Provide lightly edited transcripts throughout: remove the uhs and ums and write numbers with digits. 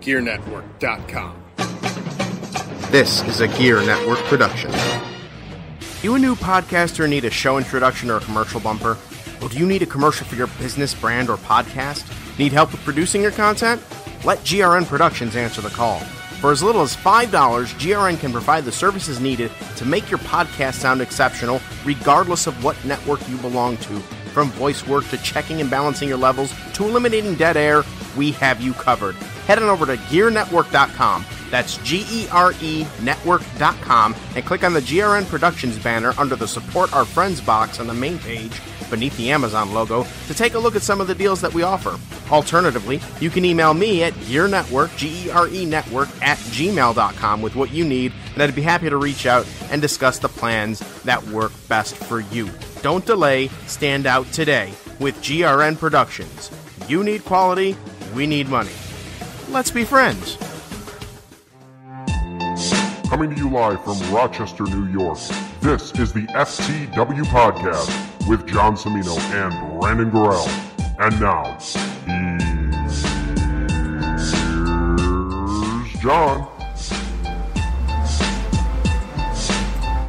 GearNetwork.com. This is a Gear Network production. You a new podcaster need a show introduction or a commercial bumper? Or do you need a commercial for your business, brand, or podcast? Need help with producing your content? Let GRN Productions answer the call. For as little as $5, GRN can provide the services needed to make your podcast sound exceptional, regardless of what network you belong to. From voice work to checking and balancing your levels to eliminating dead air, we have you covered. Head on over to GearNetwork.com. That's GERE Network.com and click on the GRN Productions banner under the Support Our Friends box on the main page beneath the Amazon logo to take a look at some of the deals that we offer. Alternatively, you can email me at GearNetwork, GERE Network, @gmail.com with what you need, and I'd be happy to reach out and discuss the plans that work best for you. Don't delay, stand out today with GRN Productions. You need quality, we need money. Let's be friends. Coming to you live from Rochester, New York, this is the FTW Podcast with John Cimino and Brandon Gorell. And now, here's John.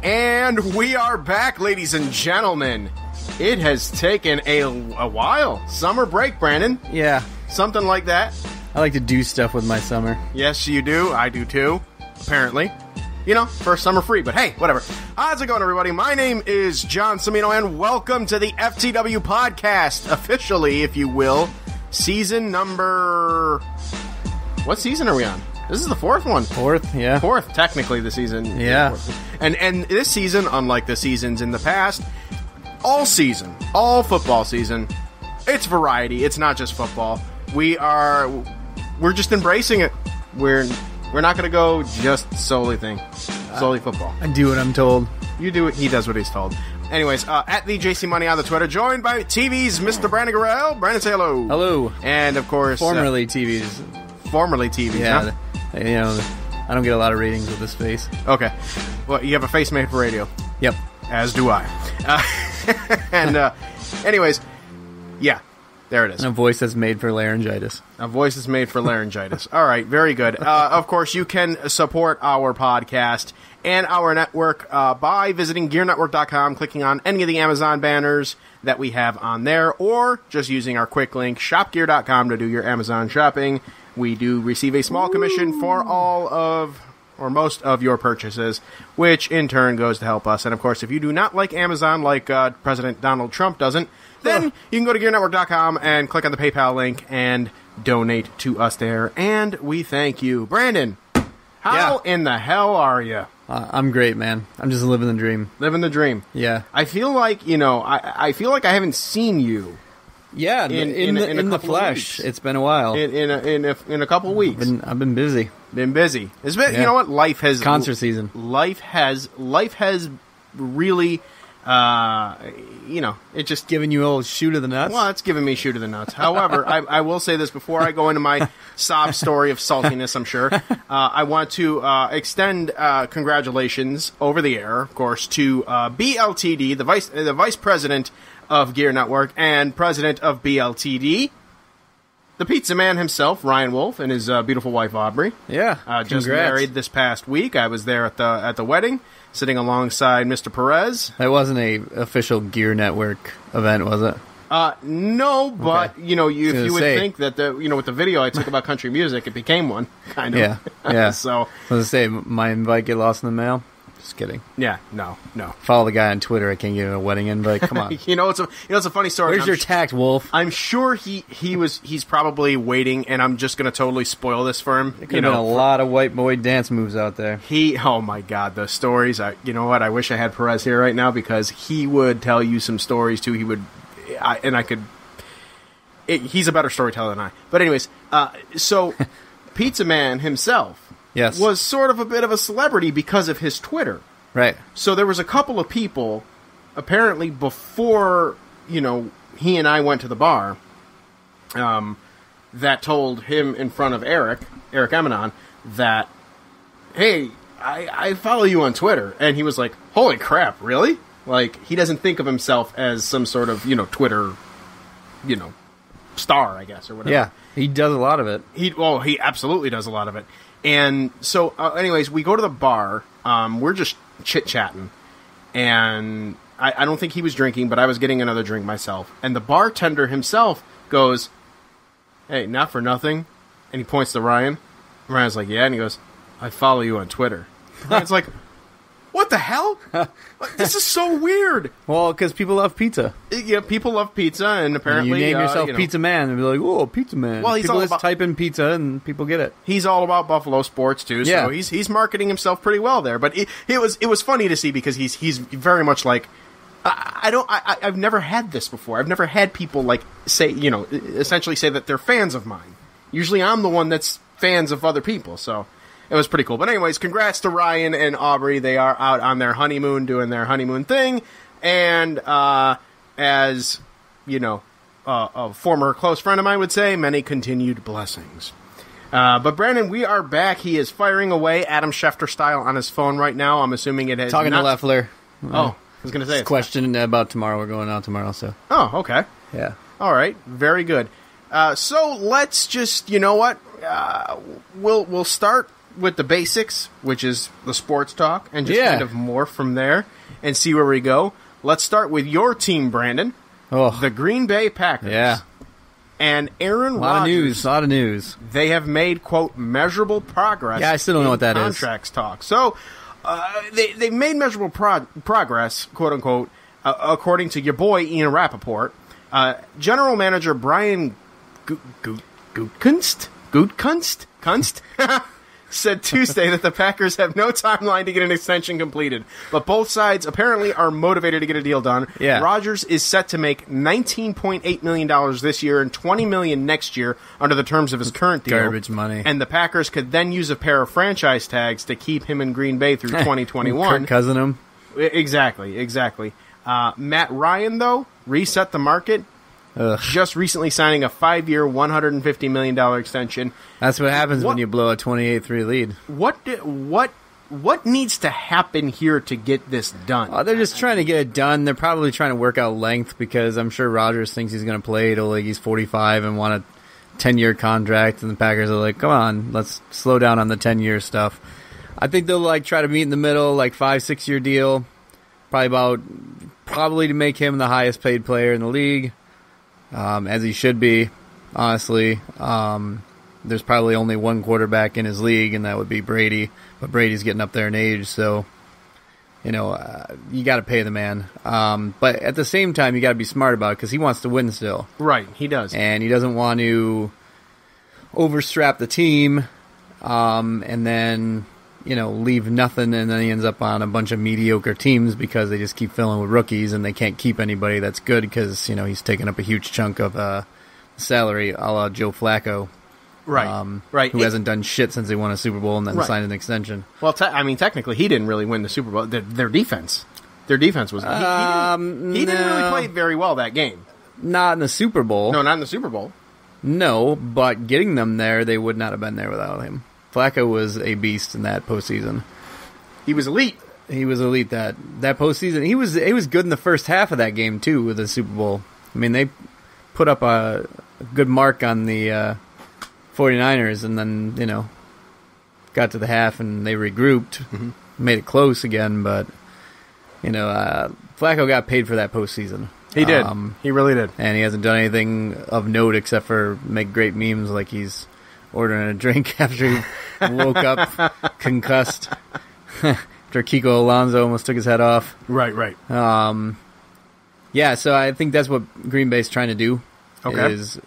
And we are back, ladies and gentlemen. It has taken a while. Summer break, Brandon. Yeah. Something like that. I like to do stuff with my summer. Yes, you do. I do too. Apparently. You know, first summer free, but hey, whatever. How's it going, everybody? My name is John Cimino, and welcome to the FTW Podcast, officially, if you will, season number... What season are we on? This is the fourth one. Fourth, yeah. Fourth, technically, the season. Yeah. And this season, unlike the seasons in the past, all season, all football season, it's variety. It's not just football. We're just embracing it. We're not going to go just solely football. I do what I'm told. You do it. He does what he's told. Anyways, at the JC Money on the Twitter, joined by TV's Mr. Brandon Gorell. Brandon, say hello. Hello. And of course, Formerly TV's. Formerly TV's. Yeah. Huh? You know, I don't get a lot of ratings with this face. Okay. Well, you have a face made for radio. Yep. As do I. Anyways, yeah. There it is. And a voice that's made for laryngitis. A voice is made for laryngitis. All right, very good. Of course, you can support our podcast and our network by visiting GearNetwork.com, clicking on any of the Amazon banners that we have on there, or just using our quick link, ShopGear.com, to do your Amazon shopping. We do receive a small commission for all of, or most of, your purchases, which in turn goes to help us. And of course, if you do not like Amazon like President Donald Trump doesn't, then you can go to GearNetwork.com and click on the PayPal link and donate to us there. And we thank you. Brandon, how in the hell are you? I'm great, man. I'm just living the dream. Living the dream. Yeah. I feel like, I feel like I haven't seen you. Yeah, in the flesh. It's been a while. In a couple of weeks. I've been busy. Been busy. It's been, You know what? Life has... Concert season. Life has really... it just giving you a little shoe to the nuts. Well, it's giving me shoe to the nuts. However, I will say this before I go into my sob story of saltiness. I'm sure I want to extend congratulations over the air, of course, to BLTD, the vice president of Gear Network and president of BLTD, the pizza man himself, Ryan Wolf, and his beautiful wife Aubrey. Yeah, just married this past week. I was there at the wedding, sitting alongside Mr. Perez. That wasn't a official Gear Network event, was it? No, but okay. if you would think that with the video I took about country music, it became one kind of. Yeah. So I was gonna say, my invite get lost in the mail. Just kidding. Yeah, no. Follow the guy on Twitter. I can't give him a wedding invite. Come on. It's a funny story. Where's your tact, Wolf? I'm sure he's probably waiting, and I'm just going to totally spoil this for him. There could have been a lot of white boy dance moves out there. Oh my God, the stories. You know what? I wish I had Perez here right now because he would tell you some stories too. He's a better storyteller than I. But anyways, so Pizza Man himself. Yes. Was sort of a bit of a celebrity because of his Twitter. Right. So there was a couple of people, apparently before, he and I went to the bar, that told him in front of Eric Emanon, that, hey, I follow you on Twitter. And he was like, holy crap, really? Like, he doesn't think of himself as some sort of, Twitter, star, I guess, or whatever. Yeah, he does a lot of it. He absolutely does a lot of it. And so, anyways, we go to the bar. We're just chit-chatting. And I don't think he was drinking, but I was getting another drink myself. And the bartender himself goes, "Hey, not for nothing." And he points to Ryan. Ryan's like, "Yeah." And he goes, "I follow you on Twitter." Ryan's like, "What the hell? This is so weird." Well, because people love pizza. Yeah, people love pizza, and apparently... You name yourself Pizza Man, and be like, "Oh, Pizza Man." Well, people just type in pizza, and people get it. He's all about Buffalo sports, too, so he's marketing himself pretty well there. But it was funny to see, because he's very much like... I've never had this before. I've never had people, like, say, essentially say that they're fans of mine. Usually I'm the one that's fans of other people, so... It was pretty cool. But anyways, congrats to Ryan and Aubrey. They are out on their honeymoon, doing their honeymoon thing. And as, a former close friend of mine would say, many continued blessings. But Brandon, we are back. He is firing away Adam Schefter style on his phone right now. I'm assuming it has Talking to Leffler. Oh, I was going to say. Question about tomorrow. We're going out tomorrow, so. Oh, okay. Yeah. All right. Very good. So let's just, you know what? We'll start with the basics, which is the sports talk, and just kind of morph from there and see where we go. Let's start with your team, Brandon. Oh. The Green Bay Packers. Yeah. And Aaron A Rodgers. lot of news. They have made, quote, measurable progress. Yeah, I still don't know what that is. Contracts talk. So, they've made measurable progress, quote unquote, according to your boy Ian Rappaport. General Manager Brian Gutekunst said Tuesday that the Packers have no timeline to get an extension completed, but both sides apparently are motivated to get a deal done. Yeah. Rodgers is set to make $19.8 million this year and $20 million next year under the terms of his current deal. Garbage money. And the Packers could then use a pair of franchise tags to keep him in Green Bay through 2021. Kirk Cousin him. Exactly. Matt Ryan, though, reset the market. Ugh. Just recently signing a 5-year, $150 million extension. That's what happens when you blow a 28-3 lead. What needs to happen here to get this done? They're just trying to get it done. They're probably trying to work out length, because I'm sure Rodgers thinks he's going to play till like he's 45 and want a 10-year contract, and the Packers are like, come on, let's slow down on the 10-year stuff. I think they'll try to meet in the middle, 5-6 year deal, probably to make him the highest paid player in the league. As he should be, honestly. There's probably only one quarterback in his league, and that would be Brady. But Brady's getting up there in age, so, you got to pay the man. But at the same time, you got to be smart about it, because he wants to win still. Right, he does. And he doesn't want to overstrap the team, and then, leave nothing, and then he ends up on a bunch of mediocre teams because they just keep filling with rookies, and they can't keep anybody that's good because, he's taking up a huge chunk of salary, a la Joe Flacco. Right. Who hasn't done shit since they won a Super Bowl and then signed an extension. Well, technically, he didn't really win the Super Bowl. Their defense. Their defense was... He didn't really play very well that game. Not in the Super Bowl. No, not in the Super Bowl. No, but getting them there, they would not have been there without him. Flacco was a beast in that postseason. He was elite. He was elite that postseason. He was good in the first half of that game, too, with the Super Bowl. I mean, they put up a good mark on the 49ers, and then, got to the half, and they regrouped, made it close again, but, Flacco got paid for that postseason. He did. He really did. And he hasn't done anything of note except for make great memes like he's ordering a drink after he woke up concussed after Kiko Alonso almost took his head off. Right. Yeah, so I think that's what Green Bay's trying to do. Okay. Is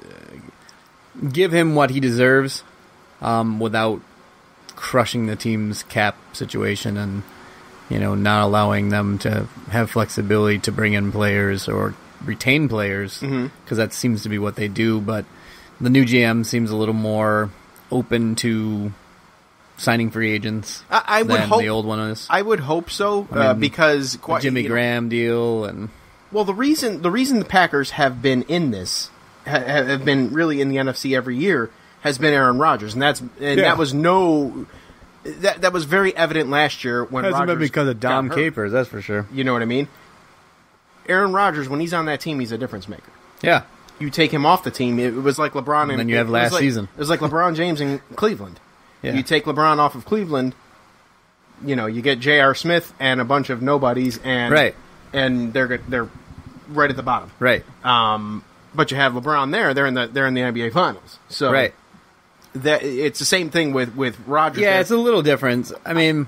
give him what he deserves without crushing the team's cap situation and, not allowing them to have flexibility to bring in players or retain players, because that seems to be what they do. But the new GM seems a little more open to signing free agents than the old one is. I would hope so, because the Jimmy Graham deal and the reason the Packers have been in this have been really in the NFC every year has been Aaron Rodgers, and that was that was very evident last year when hasn't Rodgers been because of Dom Capers, that's for sure. You know what I mean? Aaron Rodgers, when he's on that team, he's a difference maker. Yeah. you take him off the team, it was like LeBron. And then you have last season. It was like LeBron James in Cleveland. Yeah. You take LeBron off of Cleveland, you get J.R. Smith and a bunch of nobodies, and they're right at the bottom. Right. But you have LeBron there. They're in the NBA Finals. So right. It's the same thing with Rodgers. Yeah, it's a little different. I mean,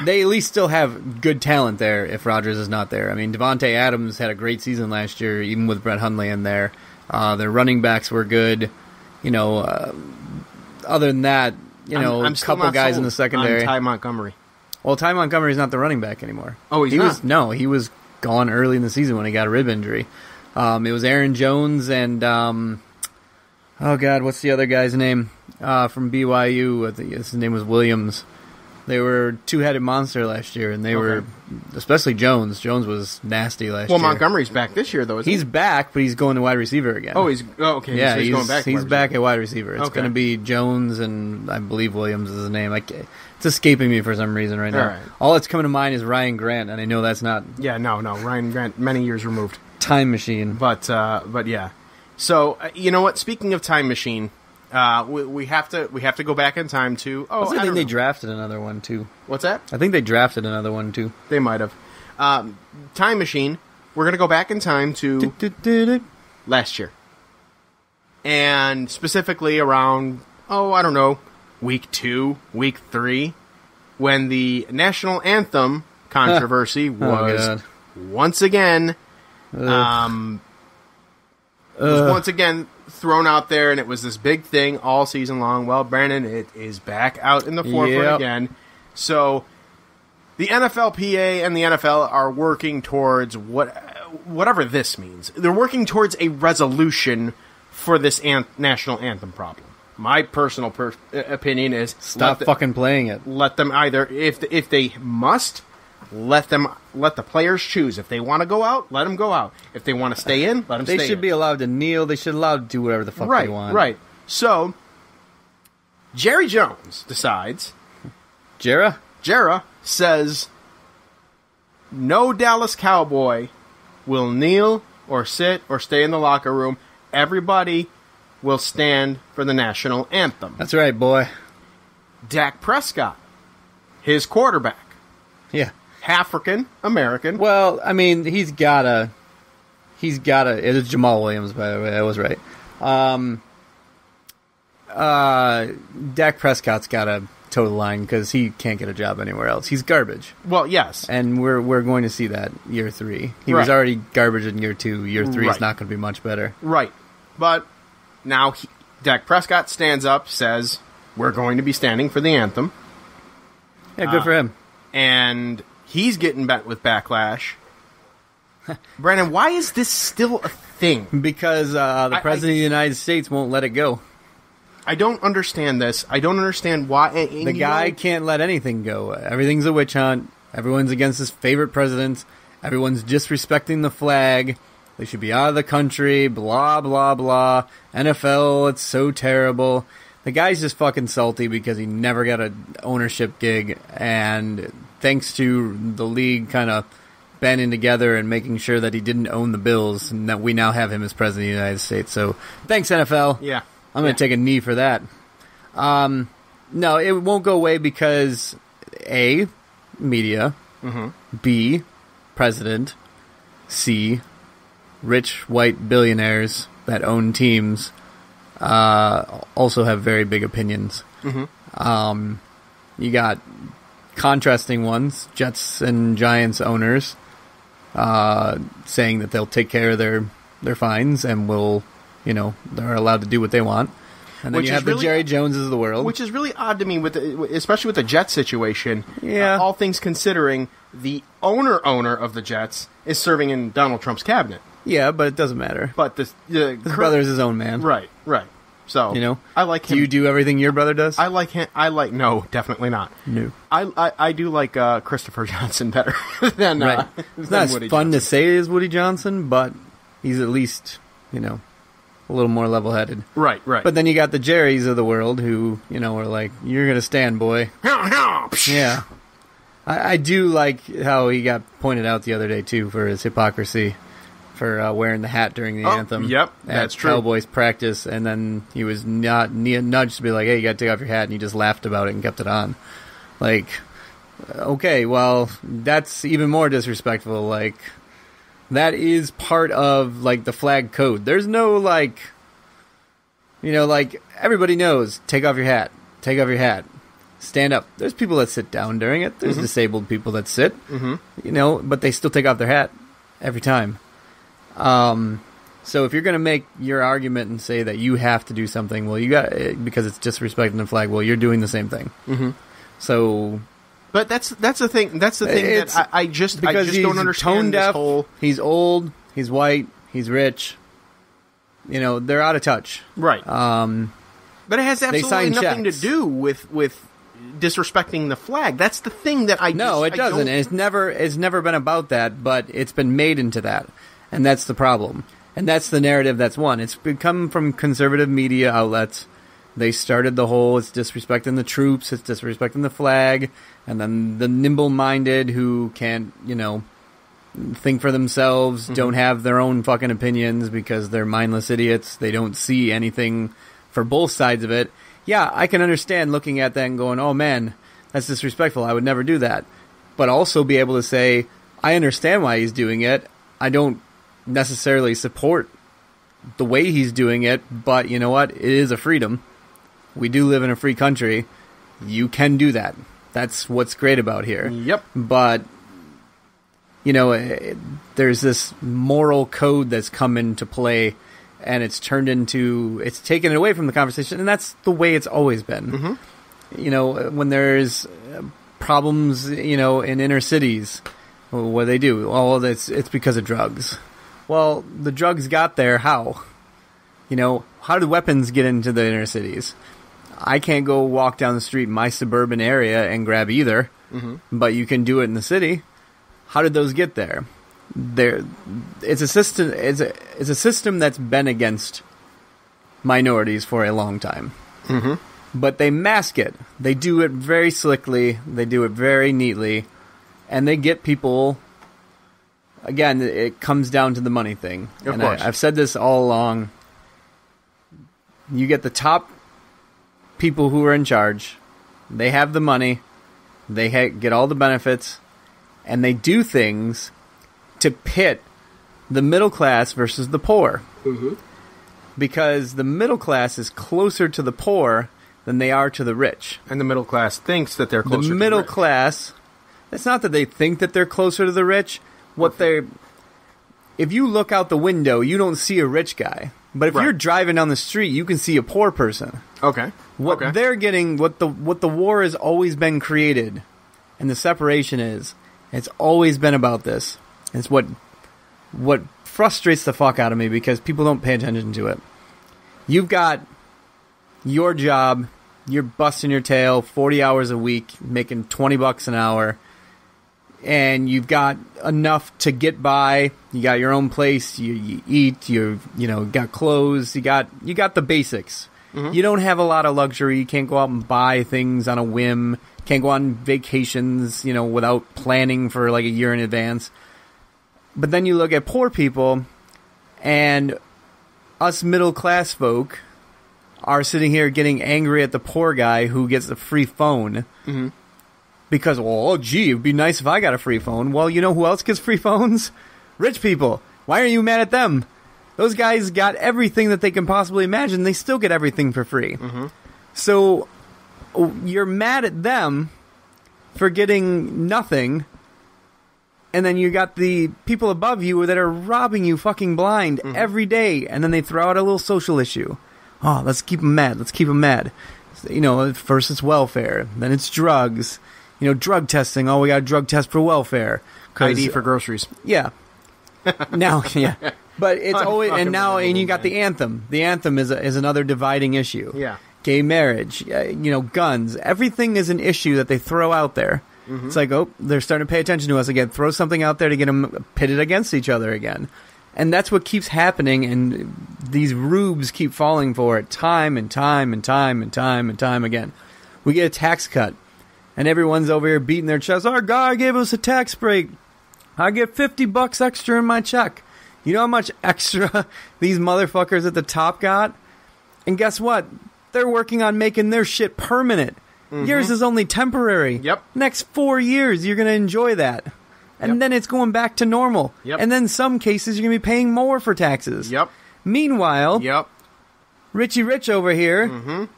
they at least still have good talent there if Rodgers is not there. I mean, Devontae Adams had a great season last year, even with Brett Hundley in there. Their running backs were good. Other than that, a couple guys in the secondary. Ty Montgomery. Well, Ty Montgomery's not the running back anymore. Oh, he not? He was gone early in the season when he got a rib injury. It was Aaron Jones and, oh God, what's the other guy's name? From BYU, I think his name was Williams. They were two-headed monster last year, and they were, especially Jones. Jones was nasty last year. Well, Montgomery's back this year, though, isn't he? He's back, but he's going to wide receiver again. Okay. Yeah, so he's going back. He's back at wide receiver. It's going to be Jones, and I believe Williams is his name. It's escaping me for some reason right now. All that's coming to mind is Ryan Grant, and I know that's not. Yeah, no, Ryan Grant, many years removed. Time machine, but yeah. So you know what? Speaking of time machine. We have to go back in time to. I think they drafted another one too. What's that? I think they drafted another one too. They might have. Time machine. We're gonna go back in time to last year, and specifically around week 2, week 3, when the national anthem controversy was once again. Was once again thrown out there, and it was this big thing all season long. Well, Brandon, it is back out in the forefront again. So the NFLPA and the NFL are working towards whatever this means. They're working towards a resolution for this national anthem problem. My personal opinion is stop fucking playing it. Let them either, if they must. Let the players choose. If they want to go out, let them go out. If they want to stay in, let them stay in. They should be allowed to kneel. They should allowed to do whatever the fuck they want. Right. So, Jerry Jones decides. Jera says, no Dallas Cowboy will kneel or sit or stay in the locker room. Everybody will stand for the national anthem. That's right, boy. Dak Prescott, his quarterback. Yeah. African American. Well, I mean, he's gotta. It is Jamal Williams, by the way. I was right. Dak Prescott's gotta toe the line because he can't get a job anywhere else. He's garbage. Well, yes, and we're going to see that year 3. He was already garbage in year 2. Year 3 is not going to be much better. Right, but now Dak Prescott stands up, says, "We're going to be standing for the anthem." Yeah, good for him. And he's getting met with backlash. Brandon, why is this still a thing? Because the President of the United States won't let it go. I don't understand this. I don't understand why. The guy can't let anything go. Everything's a witch hunt. Everyone's against his favorite president. Everyone's disrespecting the flag. They should be out of the country. Blah, blah, blah. NFL, it's so terrible. The guy's just fucking salty because he never got an ownership gig, and thanks to the league kind of banding together and making sure that he didn't own the Bills, and that we now have him as president of the United States. So thanks, NFL. Yeah. I'm going to take a knee for that. No, it won't go away because A, media, B, president, C, rich white billionaires that own teams also have very big opinions. You got contrasting ones, Jets and Giants owners saying that they'll take care of their fines and will, they're allowed to do what they want. And then you have the Jerry Joneses of the world. Which is really odd to me, especially with the Jets situation. Yeah. All things considering, the owner of the Jets is serving in Donald Trump's cabinet. Yeah, but it doesn't matter. But his brother's his own man. Right. So, I like him. Do you do everything your brother does? I like him. No, definitely not. No. I do like Christopher Johnson better than It's not as Woody fun Johnson. to say as Woody Johnson, but he's at least, a little more level-headed. Right. But then you got the Jerrys of the world who, are like, you're going to stand, boy. Yeah. I do like how he got pointed out the other day, too, for his hypocrisy for wearing the hat during the anthem. Yep, that's true. Cowboys practice, and then he was not nudged to be like, "Hey, you got to take off your hat," and he just laughed about it and kept it on. Like, okay, well, that's even more disrespectful. Like, that is part of like the flag code. There's no like, like everybody knows. Take off your hat. Take off your hat. Stand up. There's people that sit down during it. There's disabled people that sit. But they still take off their hat every time. So if you're going to make your argument and say that you have to do something, well, you got because it's disrespecting the flag. Well, you're doing the same thing. So, but that's the thing. That's the thing that I just don't understand. Tone deaf. He's old. He's white. He's rich. They're out of touch. Right. But it has absolutely nothing to do with disrespecting the flag. That's the thing that I no, it doesn't. It's never been about that, but it's been made into that, and that's the problem. And that's the narrative that's won. It's come from conservative media outlets. They started the whole, it's disrespecting the troops, it's disrespecting the flag, and then the nimble-minded who can't, think for themselves, don't have their own fucking opinions because they're mindless idiots. They don't see anything for both sides of it. Yeah, I can understand looking at that and going, oh man, that's disrespectful. I would never do that. But also be able to say, I understand why he's doing it. I don't necessarily support the way he's doing it, but you know what? It is a freedom. We do live in a free country. You can do that. That's what's great about here. Yep. But, there's this moral code that's come into play, and it's taken it away from the conversation, and that's the way it's always been. When there's problems, in inner cities, what do they do? Oh, it's because of drugs. Well, the drugs got there, how? How did weapons get into the inner cities? I can't go walk down the street in my suburban area and grab either, but you can do it in the city. How did those get there? It's a system. It's a system that's been against minorities for a long time. But they mask it. They do it very slickly. They do it very neatly, and they get people. Again, it comes down to the money thing. Of course. I've said this all along. You get the top people who are in charge. They have the money. They get all the benefits. And they do things to pit the middle class versus the poor. Because the middle class is closer to the poor than they are to the rich. And the middle class thinks that they're closer to the rich. The middle class, it's not that they think that they're closer to the rich. If you look out the window, you don't see a rich guy. But if you're driving down the street, you can see a poor person. Okay. What they're getting, what the war has always been created, and the separation is, it's always been about this. It's what frustrates the fuck out of me because people don't pay attention to it. You've got your job, you're busting your tail 40 hours a week, making $20 an hour. And you've got enough to get by. You got your own place. You eat. You got clothes. You got the basics. You don't have a lot of luxury. You can't go out and buy things on a whim. Can't go on vacations, without planning for like a year in advance. But then you look at poor people, and us middle class folk are sitting here getting angry at the poor guy who gets a free phone. Because, it'd be nice if I got a free phone. Well, you know who else gets free phones? Rich people. Why are you mad at them? Those guys got everything that they can possibly imagine. They still get everything for free. So, you're mad at them for getting nothing, and then you got the people above you that are robbing you fucking blind every day, and then they throw out a little social issue. Oh, let's keep them mad. Let's keep them mad. First it's welfare, then it's drugs. Drug testing. Oh, we got a drug test for welfare. ID for groceries. Yeah. Now, yeah. But it's always, and you got the anthem. The anthem is another dividing issue. Yeah. Gay marriage, guns. Everything is an issue that they throw out there. It's like, they're starting to pay attention to us again. Throw something out there to get them pitted against each other again. And that's what keeps happening, and these rubes keep falling for it time and time and time and time and time again. We get a tax cut. And everyone's over here beating their chest. Our guy gave us a tax break. I get $50 extra in my check. You know how much extra these motherfuckers at the top got? And guess what? They're working on making their shit permanent. Yours is only temporary. Yep. Next 4 years, you're going to enjoy that. And then it's going back to normal. Yep. And then some cases, you're going to be paying more for taxes. Yep. Meanwhile, Richie Rich over here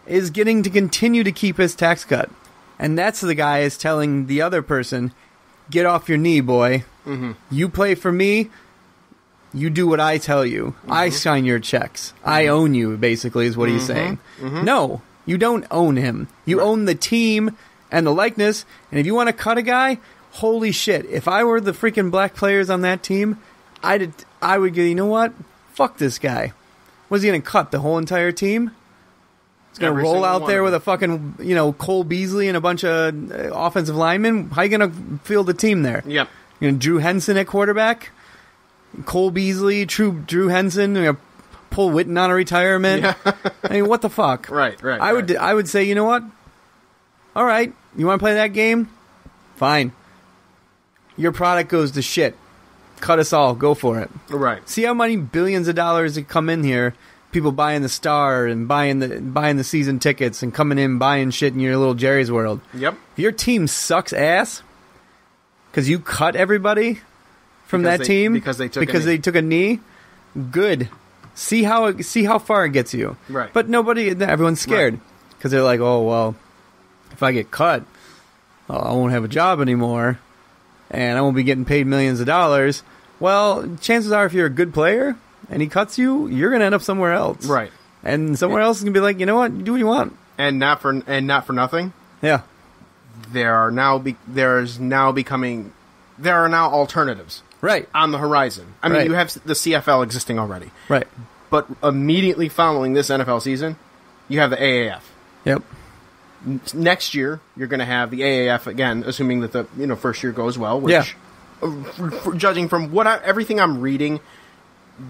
is getting to continue to keep his tax cut. And that's the guy is telling the other person, get off your knee, boy. You play for me. You do what I tell you. I sign your checks. I own you, basically, is what he's saying. No, you don't own him. You own the team and the likeness. And if you want to cut a guy, holy shit. If I were the freaking black players on that team, I would go, you know what? Fuck this guy. Was he going to cut the whole entire team? He's going to roll out there with a fucking, Cole Beasley and a bunch of offensive linemen. How you going to field the team there? Yep. Drew Henson at quarterback? Cole Beasley, Drew Henson, pull Witten on a retirement. Yeah. I mean, what the fuck? Right. I would say, you know what? All right, you want to play that game? Fine. Your product goes to shit. Cut us all. Go for it. Right. See how many billions of dollars that come in here. People buying the Star and buying the season tickets and coming in buying shit in your little Jerry's World. Yep. If your team sucks ass because you cut everybody from that team because they took a knee. Good. See how far it gets you. Right. But everyone's scared because they're like, oh well, if I get cut, I won't have a job anymore, and I won't be getting paid millions of dollars. Well, chances are, if you're a good player and he cuts you, you're gonna end up somewhere else. Right. And somewhere else is gonna be like, you know what, do what you want. And not for nothing. Yeah. There are now alternatives. Right. On the horizon. I mean, you have the CFL existing already. Right. But immediately following this NFL season, you have the AAF. Yep. Next year, you're going to have the AAF again, assuming that the first year goes well. Which, judging from everything I'm reading,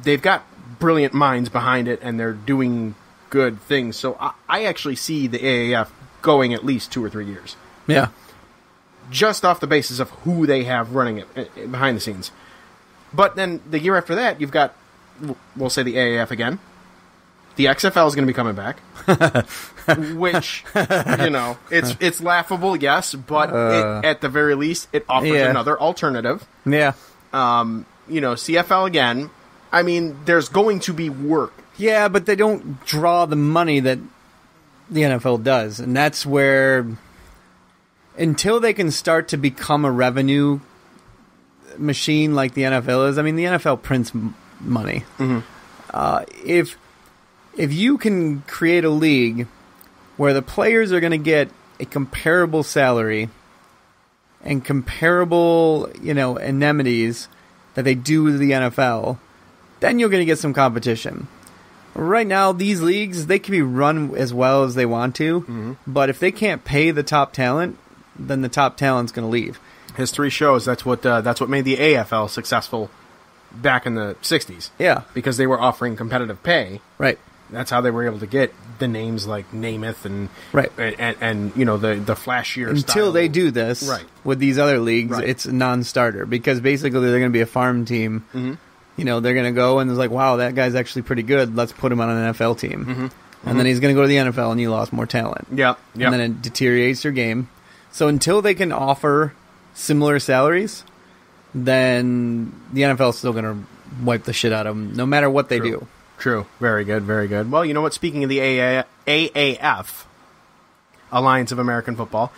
they've got brilliant minds behind it, and they're doing good things. So I actually see the AAF going at least 2 or 3 years. Yeah. Just off the basis of who they have running it behind the scenes. But then the year after that, you've got, we'll say the AAF again. The XFL is going to be coming back. Which, it's laughable, yes, but at the very least, it offers another alternative. Yeah. CFL again. I mean, there's going to be work. Yeah, but they don't draw the money that the NFL does. And that's where, until they can start to become a revenue machine like the NFL is, I mean, the NFL prints money. If you can create a league where the players are going to get a comparable salary and comparable, indemnities that they do with the NFL, then you're going to get some competition. Right now, these leagues, they can be run as well as they want to, but if they can't pay the top talent, then the top talent's going to leave. History shows that's what made the AFL successful back in the 60s. Yeah. Because they were offering competitive pay. Right. That's how they were able to get the names like Namath and the flashier Until style. they do this with these other leagues, it's a non-starter because basically they're going to be a farm team. They're going to go and it's like, wow, that guy's actually pretty good. Let's put him on an NFL team. And then he's going to go to the NFL and you lost more talent. Yeah. And then it deteriorates your game. So until they can offer similar salaries, then the NFL is still going to wipe the shit out of them, no matter what they do. True. Very good, very good. Well, you know what? Speaking of the AAF, Alliance of American Football,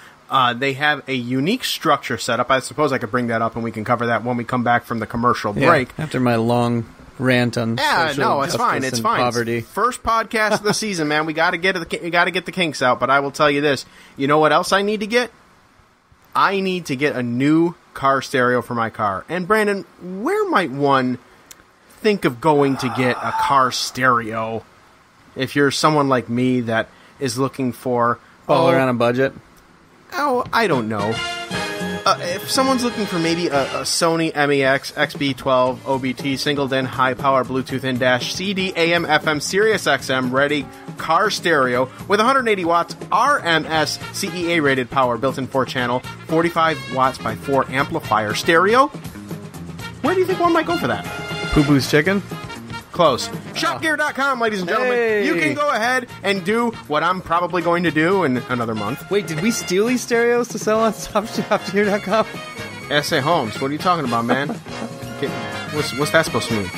they have a unique structure set up. I suppose I could bring that up and we can cover that when we come back from the commercial break. After my long rant on social it's fine. It's fine. Poverty. First podcast of the season, man. We got to get the kinks out. But I will tell you this. You know what else I need to get? I need to get a new car stereo for my car. And Brandon, where might one think of going to get a car stereo if you're someone like me that is looking for on a budget? Oh, I don't know. If someone's looking for maybe a Sony MEX XB12 OBT single-DIN high-power Bluetooth in-dash CD AM FM Sirius XM ready car stereo with 180 watts RMS CEA rated power built-in 4-channel 45 watts by 4 amplifier stereo, where do you think one might go for that? Poo Poo's Chicken? Close. Shopgear.com, ladies and gentlemen. Hey. You can go ahead and do what I'm probably going to do in another month. Wait, did we steal these stereos to sell on shopgear.com? S.A. Holmes, what are you talking about, man? What's that supposed to mean?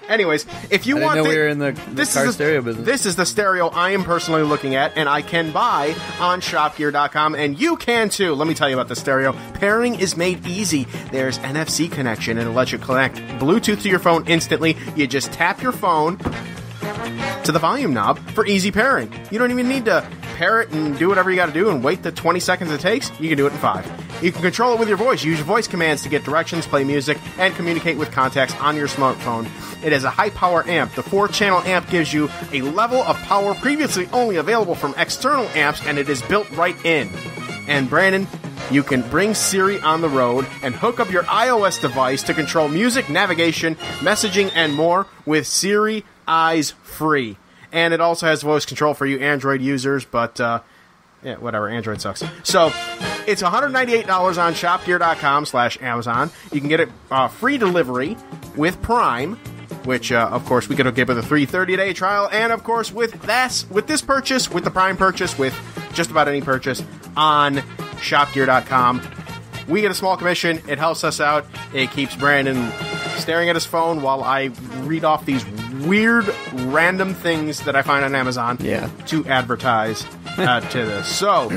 Anyways, if you want, I didn't know we were in the car stereo business. This is the stereo I am personally looking at, and I can buy on shopgear.com, and you can too. Let me tell you about the stereo. Pairing is made easy. There's NFC connection, and it'll let you connect Bluetooth to your phone instantly. You just tap your phone to the volume knob for easy pairing. You don't even need to pair it and do whatever you got to do and wait the 20 seconds it takes. You can do it in 5. You can control it with your voice. Use your voice commands to get directions, play music, and communicate with contacts on your smartphone. It has a high-power amp. The 4-channel amp gives you a level of power previously only available from external amps, and it is built right in. And Brandon, you can bring Siri on the road and hook up your iOS device to control music, navigation, messaging, and more with Siri Eyes Free. And it also has voice control for you Android users, but yeah, whatever, Android sucks. So, it's $198 on shopgear.com/Amazon. You can get it free delivery with Prime, which, of course, we could give it a 30-day trial, and, of course, with this purchase, with the Prime purchase, with just about any purchase on shopgear.com, we get a small commission. It helps us out. It keeps Brandon staring at his phone while I read off these weird, random things that I find on Amazon to advertise to this. So,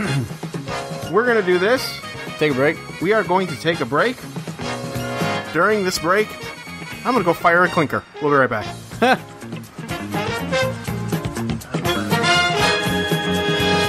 we're going to do this. Take a break. We are going to take a break. During this break, I'm going to go fire a clinker. We'll be right back.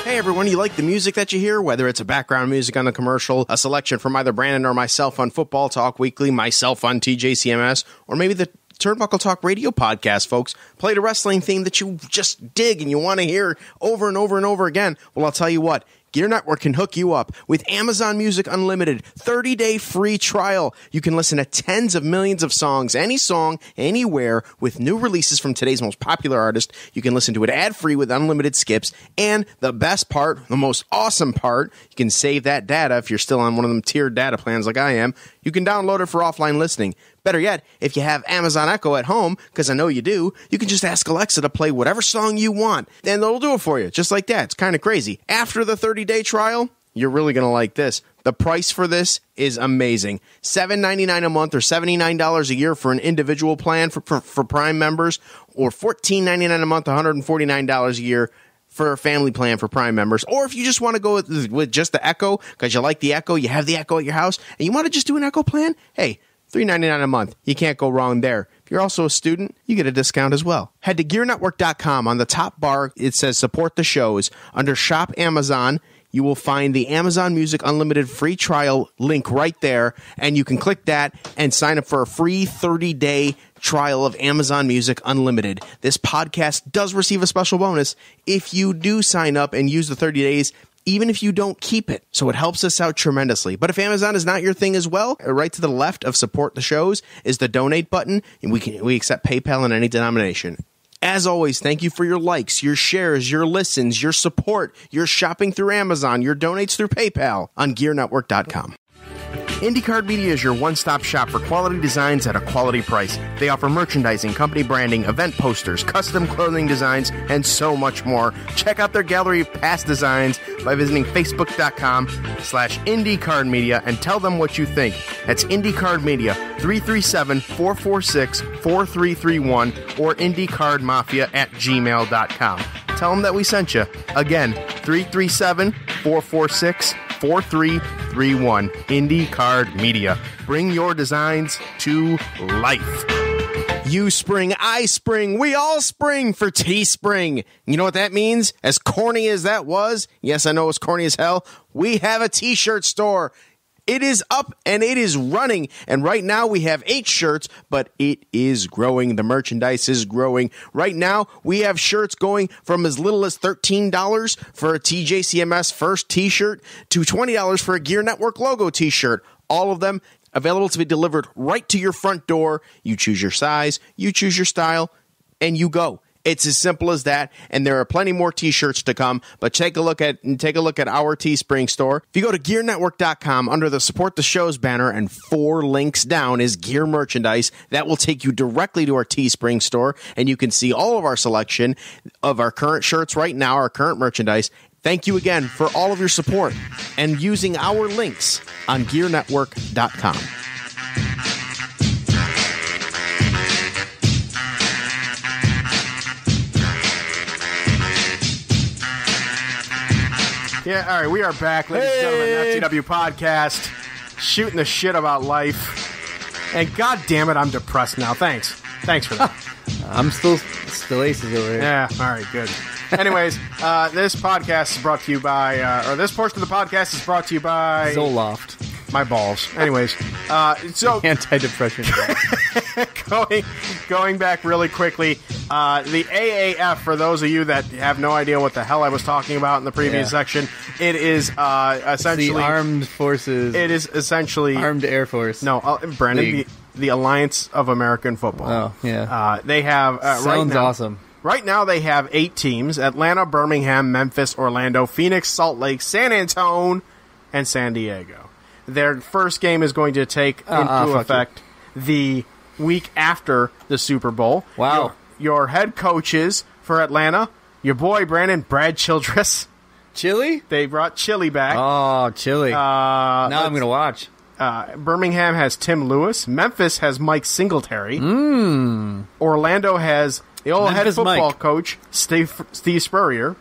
Hey everyone, you like the music that you hear? Whether it's a background music on the commercial, a selection from either Brandon or myself on Football Talk Weekly, myself on TJCMS, or maybe the Turnbuckle Talk Radio podcast, folks, played a wrestling theme that you just dig and you want to hear over and over and over again. Well, I'll tell you what. Gear Network can hook you up with Amazon Music Unlimited 30-day free trial. You can listen to tens of millions of songs, any song, anywhere, with new releases from today's most popular artist. You can listen to it ad-free with unlimited skips. And the best part, the most awesome part, you can save that data if you're still on one of them tiered data plans like I am. You can download it for offline listening. Better yet, if you have Amazon Echo at home, because I know you do, you can just ask Alexa to play whatever song you want, and they'll do it for you, just like that. It's kind of crazy. After the 30-day trial, you're really going to like this. The price for this is amazing. $7.99 a month or $79 a year for an individual plan for Prime members, or $14.99 a month, $149 a year for a family plan for Prime members. Or if you just want to go with just the Echo, because you like the Echo, you have the Echo at your house, and you want to just do an Echo plan, hey, $3.99 a month. You can't go wrong there. If you're also a student, you get a discount as well. Head to GearNetwork.com. On the top bar, it says Support the Shows. Under Shop Amazon, you will find the Amazon Music Unlimited free trial link right there, and you can click that and sign up for a free 30-day trial of Amazon Music Unlimited. This podcast does receive a special bonus if you do sign up and use the 30 days, even if you don't keep it. So it helps us out tremendously. But if Amazon is not your thing as well, right to the left of Support the Shows is the donate button, and we accept PayPal in any denomination. As always, thank you for your likes, your shares, your listens, your support, your shopping through Amazon, your donates through PayPal on GearNetwork.com. IndyCard Media is your one-stop shop for quality designs at a quality price. They offer merchandising, company branding, event posters, custom clothing designs, and so much more. Check out their gallery of past designs by visiting Facebook.com/IndyCard Media and tell them what you think. That's IndyCard Media, 337-446-4331 or IndyCardMafia@gmail.com. Tell them that we sent you. Again, 337-446-4331. IndyCard Media. Bring your designs to life. You spring, I spring, we all spring for Teespring. You know what that means? As corny as that was, yes, I know it's corny as hell, we have a t-shirt store. It is up and it is running. And right now we have 8 shirts, but it is growing. The merchandise is growing. Right now we have shirts going from as little as $13 for a TJCMS first t-shirt to $20 for a Gear Network logo t-shirt. All of them available to be delivered right to your front door. You choose your size, you choose your style, and you go. It's as simple as that, and there are plenty more t-shirts to come, but take a look at our Teespring store. If you go to gearnetwork.com, under the Support the Shows banner and 4 links down is gear merchandise. That will take you directly to our Teespring store, and you can see all of our selection of our current shirts right now, our current merchandise. Thank you again for all of your support and using our links on gearnetwork.com. Yeah, all right, we are back, ladies and gentlemen, FTW Podcast, shooting the shit about life. And god damn it, I'm depressed now. Thanks for that. I'm still aces over here. Yeah, all right, good. Anyways, this podcast is brought to you by, or this portion of the podcast is brought to you by... Zoloft. My balls. Anyways, so... Antidepressant. going back really quickly, the AAF, for those of you that have no idea what the hell I was talking about in the previous section, it is essentially... The Armed Forces. It is essentially... Armed Air Force. No, Brandon, the Alliance of American Football. Oh, yeah. They have... Sounds awesome. Right now, they have 8 teams: Atlanta, Birmingham, Memphis, Orlando, Phoenix, Salt Lake, San Antonio, and San Diego. Their first game is going to take into effect the week after the Super Bowl. Wow. Your head coaches for Atlanta, your boy Brad Childress. Chili? They brought Chili back. Oh, Chili. Now I'm going to watch. Birmingham has Tim Lewis. Memphis has Mike Singletary. Orlando has... the old head football coach, Steve Spurrier.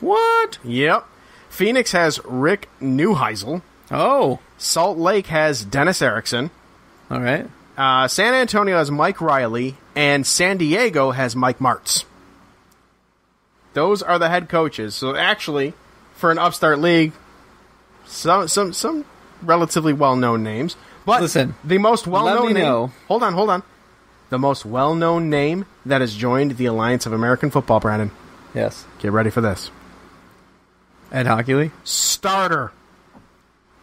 What? Yep. Phoenix has Rick Neuheisel. Oh. Salt Lake has Dennis Erickson. All right. San Antonio has Mike Riley. And San Diego has Mike Martz. Those are the head coaches. So actually, for an upstart league, some relatively well-known names. But listen, the most well-known name... know. Hold on. The most well-known name that has joined the Alliance of American Football, Brandon. Yes. Get ready for this. Ed Hockley? Starter.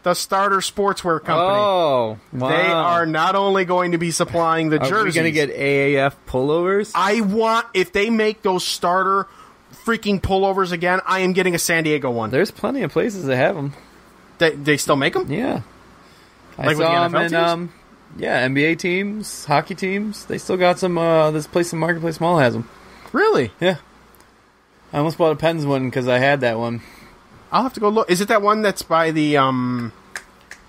The Starter Sportswear Company. Oh, wow. They are not only going to be supplying the jerseys. Are we going to get AAF pullovers? If they make those Starter freaking pullovers again, I am getting a San Diego one. There's plenty of places that have them. They still make them? Yeah. Like with the NFL teams? Yeah, NBA teams, hockey teams. They still got some, this place in Marketplace Mall has them. Really? Yeah. I almost bought a Pens one because I had that one. I'll have to go look. Is it that one that's by the,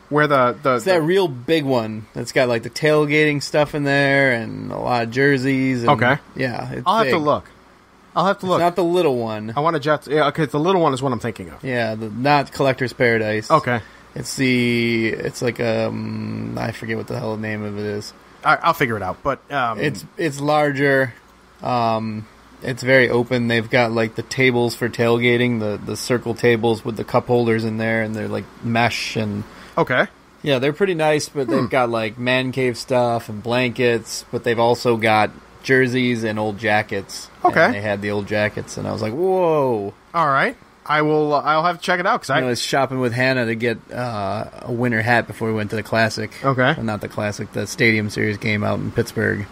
where It's that real big one that's got, like, the tailgating stuff in there and a lot of jerseys. And, okay. Yeah, it's I'll big. have to look. It's not the little one. I want to Jets. Yeah, okay, the little one is what I'm thinking of. Yeah, not Collector's Paradise. Okay. It's like I forget what the hell the name of it is. I'll figure it out, but it's larger. It's very open. They've got like the tables for tailgating, the circle tables with the cup holders in there, and they're like mesh and okay. Yeah, they're pretty nice, but they've got like man cave stuff and blankets, but they've also got jerseys and old jackets. Okay. And they had the old jackets, and I was like, whoa. All right. I'll have to check it out because I was shopping with Hannah to get a winter hat before we went to the Classic. Okay. Well, not the Classic, the Stadium Series game out in Pittsburgh.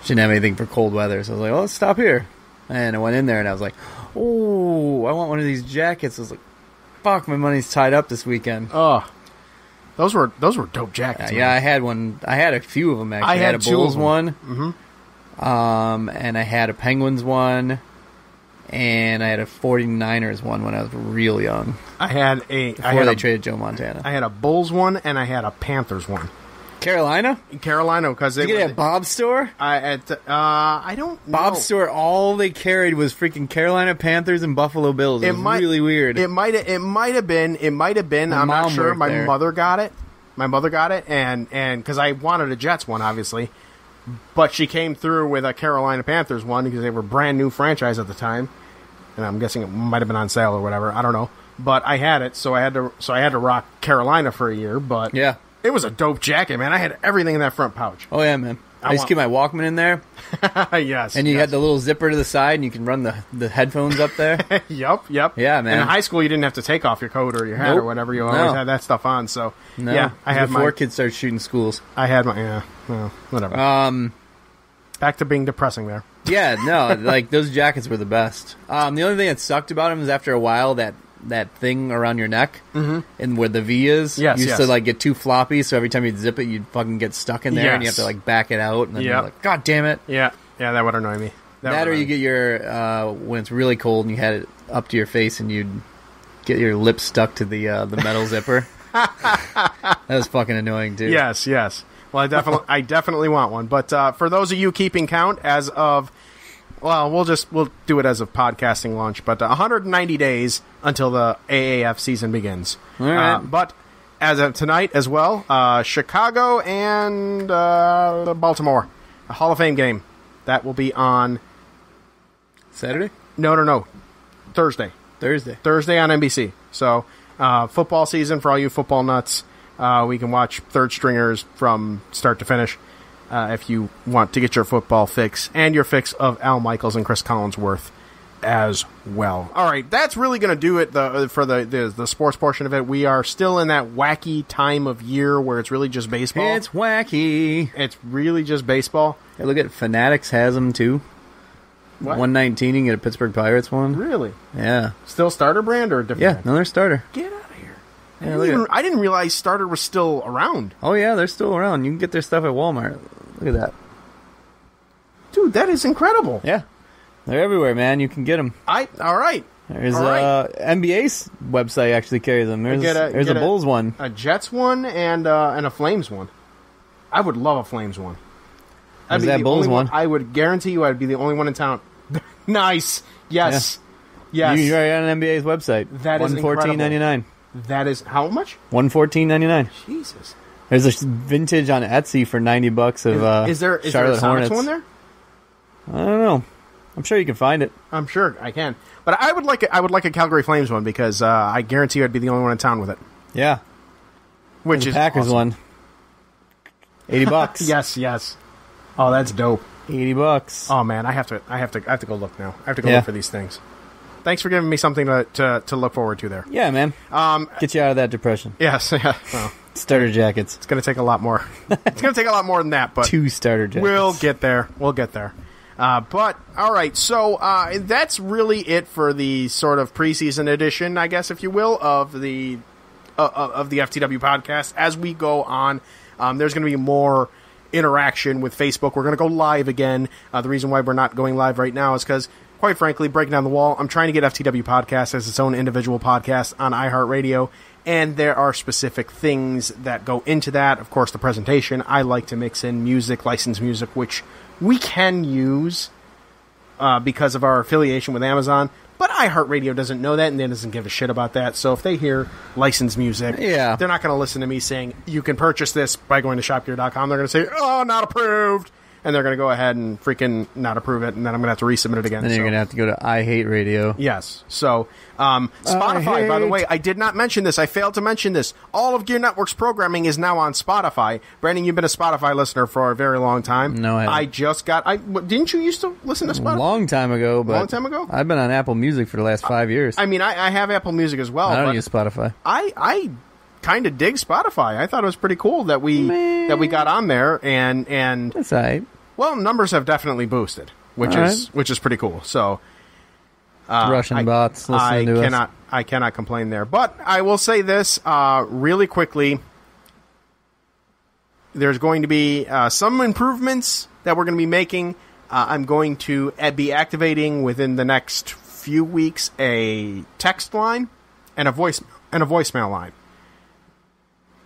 She didn't have anything for cold weather, so I was like, well, let's stop here. And I went in there and I was like, oh, I want one of these jackets. I was like, fuck, my money's tied up this weekend. Oh, those were dope jackets. Yeah, I had one. I had a few of them actually. I had a Bulls one. Mm-hmm. And I had a Penguins one. And I had a 49ers one when I was real young. Before they traded Joe Montana. I had a Bulls one and I had a Panthers one. Carolina, because they get a Bob's store. I don't know. Bob's store. All they carried was freaking Carolina Panthers and Buffalo Bills. It was really weird. It might have been. I'm not sure. My mother got it. And because I wanted a Jets one, obviously. But she came through with a Carolina Panthers one because they were a brand new franchise at the time, and I'm guessing it might have been on sale or whatever. I don't know, but I had it, so I had to rock Carolina for a year. But yeah, it was a dope jacket, man. I had everything in that front pouch. Oh yeah, man. I used to keep my Walkman in there. Yes. And you had the little zipper to the side, and you can run the headphones up there. Yep. Yeah, man. And in high school, you didn't have to take off your coat or your hat or whatever. You always had that stuff on. So yeah, I had before kids started shooting schools. I had my well, whatever. Back to being depressing there. Yeah, no, like those jackets were the best. The only thing that sucked about them is after a while that thing around your neck and where the V is used to like get too floppy, so every time you'd zip it, you'd fucking get stuck in there, and you have to like back it out, and then you're like, God damn it. Yeah, that would annoy me. That or you get your when it's really cold and you had it up to your face, and you'd get your lips stuck to the metal zipper. That was fucking annoying too. Yes. Well, I definitely want one. But for those of you keeping count, as of, well, we'll do it as of podcasting launch. But 190 days until the AAF season begins. All right. But as of tonight as well, Chicago and Baltimore, a Hall of Fame game that will be on Saturday. No. Thursday on NBC. So football season for all you football nuts. We can watch third stringers from start to finish if you want to get your football fix and your fix of Al Michaels and Chris Collinsworth as well. All right, that's really going to do it for the sports portion of it. We are still in that wacky time of year where it's really just baseball. It's wacky. It's really just baseball. Hey, look at Fanatics has them too. What? 119, you can get a Pittsburgh Pirates one. Really? Yeah. Still starter brand or different? Yeah, brand? no, they're starter. Get out of here. Yeah, I didn't realize starter was still around. Oh, yeah, they're still around. You can get their stuff at Walmart. Look at that. Dude, that is incredible. Yeah. They're everywhere, man. You can get them. All right. There's NBA's website actually carries them. There's a Bulls one. A Jets one and a Flames one. I would love a Flames one. Is that Bulls one? I would guarantee you I'd be the only one in town. Nice. Yes. Yeah. Yes. You're right on NBA's website. That is $114.99. That is how much? $114.99. Jesus. There's a vintage on Etsy for $90 of is there Charlotte a Sonics Hornets one there? I don't know. I'm sure you can find it. I'm sure I can. But I would like a Calgary Flames one because I guarantee you I'd be the only one in town with it. Yeah. Which There's is a Packers awesome. one. $80. Yes. Oh, that's dope. $80. Oh man, I have to go look now. I have to go look for these things. Thanks for giving me something to look forward to there. Yeah, man. Get you out of that depression. Yes. Yeah. Well, starter jackets. It's going to take a lot more. It's going to take a lot more than that, but 2 starter jackets. We'll get there. But all right, so that's really it for the sort of preseason edition, I guess, if you will, of the FTW podcast. As we go on, there's going to be more interaction with Facebook. We're going to go live again. The reason why we're not going live right now is because, quite frankly, breaking down the wall, I'm trying to get FTW podcast as its own individual podcast on iHeartRadio, and there are specific things that go into that. Of course, the presentation. I like to mix in music, licensed music, which we can use because of our affiliation with Amazon, but iHeartRadio doesn't know that and they doesn't give a shit about that. So if they hear licensed music, they're not going to listen to me saying, you can purchase this by going to shopgear.com. They're going to say, oh, not approved. And they're going to go ahead and freaking not approve it, and then I'm going to have to resubmit it again. And then you're going to have to go to I Hate Radio. Yes. So, Spotify, by the way, I did not mention this. I failed to mention this. All of Gear Network's programming is now on Spotify. Brandon, you've been a Spotify listener for a very long time. No, I haven't. Didn't you used to listen to Spotify? A long time ago, but... Long time ago? I've been on Apple Music for the last 5 years. I mean, I have Apple Music as well. I don't use Spotify. I kind of dig Spotify. I thought it was pretty cool that we got on there, and that's all right. Well, numbers have definitely boosted, which is pretty cool. So, Russian bots listening to us. I cannot complain there. But I will say this really quickly. There's going to be some improvements that we're going to be making. I'm going to be activating within the next few weeks a text line and a voicemail line.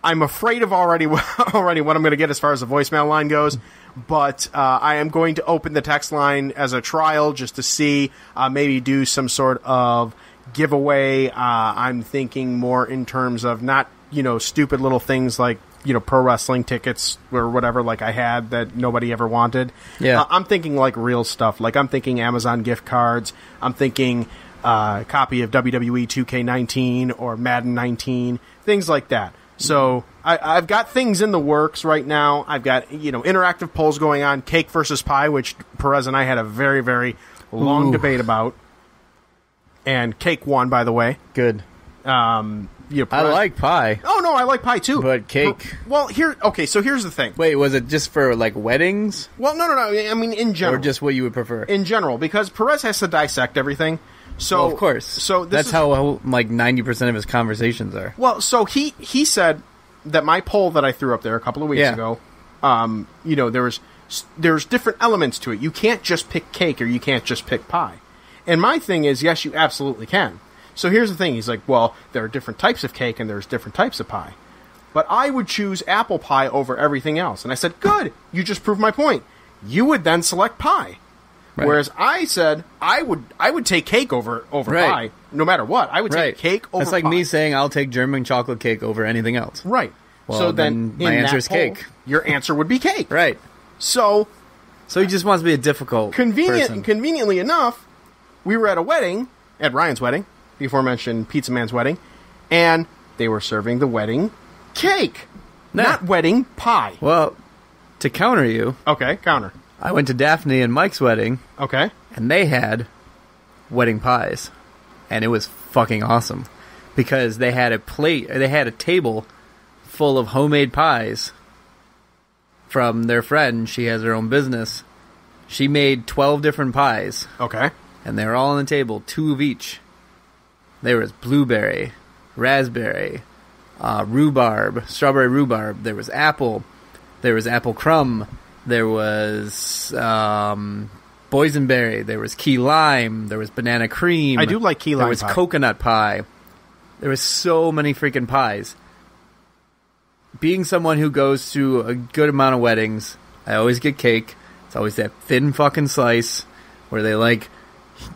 I'm afraid of already what I'm going to get as far as the voicemail line goes. But I am going to open the text line as a trial just to see, maybe do some sort of giveaway. I'm thinking more in terms of not, stupid little things like, pro wrestling tickets or whatever like I had that nobody ever wanted. Yeah. I'm thinking like real stuff. Like I'm thinking Amazon gift cards. I'm thinking a copy of WWE 2K19 or Madden 19, things like that. So I've got things in the works right now. I've got, interactive polls going on, cake versus pie, which Perez and I had a very, very long debate about. And cake won, by the way. Good. I like pie. Oh, no, I like pie, too. But cake. So here's the thing. Wait, was it just for, like, weddings? Well, no. I mean, in general. Or just what you would prefer? In general, because Perez has to dissect everything. So, well, of course. So that's how, like, 90% of his conversations are. Well, so he said that my poll that I threw up there a couple of weeks ago, there's different elements to it. You can't just pick cake or you can't just pick pie. And my thing is, yes, you absolutely can. So here's the thing. He's like, well, there are different types of cake and there's different types of pie. But I would choose apple pie over everything else. And I said, good. You just proved my point. You would then select pie. Right. Whereas I said I would take cake over pie, no matter what. I would take cake over pie. It's like me saying I'll take German chocolate cake over anything else. Right. Well, so then my answer is cake. Your answer would be cake. Right. So he just wants to be a difficult person. Conveniently enough, we were at a wedding, at Ryan's wedding, the aforementioned Pizza Man's wedding, and they were serving the wedding cake, not wedding pie. Well, to counter you... Okay, counter. I went to Daphne and Mike's wedding. Okay. And they had wedding pies. And it was fucking awesome. Because they had a table full of homemade pies from their friend. She has her own business. She made 12 different pies. Okay. And they were all on the table, 2 of each. There was blueberry, raspberry, rhubarb, strawberry rhubarb. There was apple crumb. There was boysenberry. There was key lime. There was banana cream. I do like key lime. There was coconut pie. There was so many freaking pies. Being someone who goes to a good amount of weddings, I always get cake. It's always that thin fucking slice where they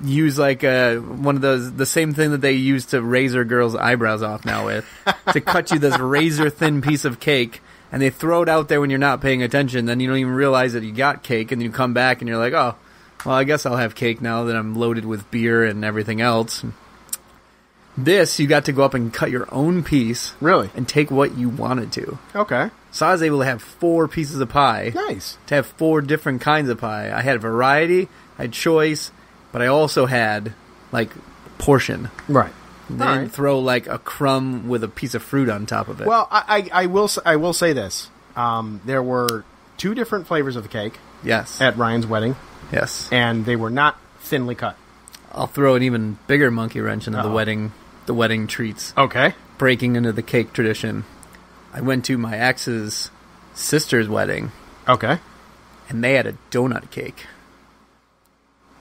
use one of the same thing that they use to razor girls' eyebrows off now with to cut you this razor thin piece of cake, and they throw it out there when you're not paying attention. Then you don't even realize that you got cake, and then you come back and you're like, oh, well, I guess I'll have cake now that I'm loaded with beer and everything else. This, you got to go up and cut your own piece. Really? And take what you wanted to. Okay. So I was able to have 4 pieces of pie. Nice. To have 4 different kinds of pie. I had variety, I had choice, but I also had, portion. Right. They didn't throw, a crumb with a piece of fruit on top of it. Well, I will say this. There were 2 different flavors of the cake. Yes. At Ryan's wedding. Yes. And they were not thinly cut. I'll throw an even bigger monkey wrench into the wedding treats. Okay. Breaking into the cake tradition. I went to my ex's sister's wedding. Okay. And they had a donut cake.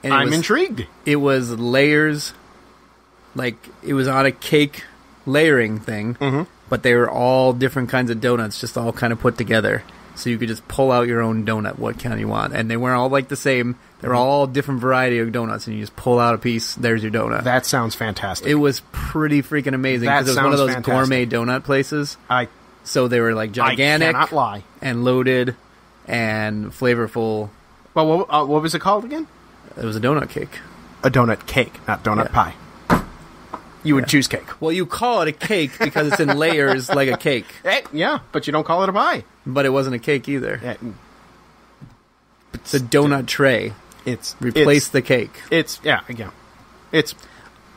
And I'm intrigued. It was layers, it was on a cake layering thing, but they were all different kinds of donuts, just all kind of put together. So you could just pull out your own donut, what kind you want. And they weren't all the same. They were all different variety of donuts, and you just pull out a piece, there's your donut. That sounds fantastic. It was pretty freaking amazing, because it was one of those gourmet donut places. So they were gigantic. I cannot lie. And loaded and flavorful. Well, what was it called again? It was a donut cake. A donut cake, not donut pie. You would choose cake. Well, you call it a cake because it's in layers like a cake. Yeah, but you don't call it a pie. But it wasn't a cake either. It's a donut tray. Replace the cake.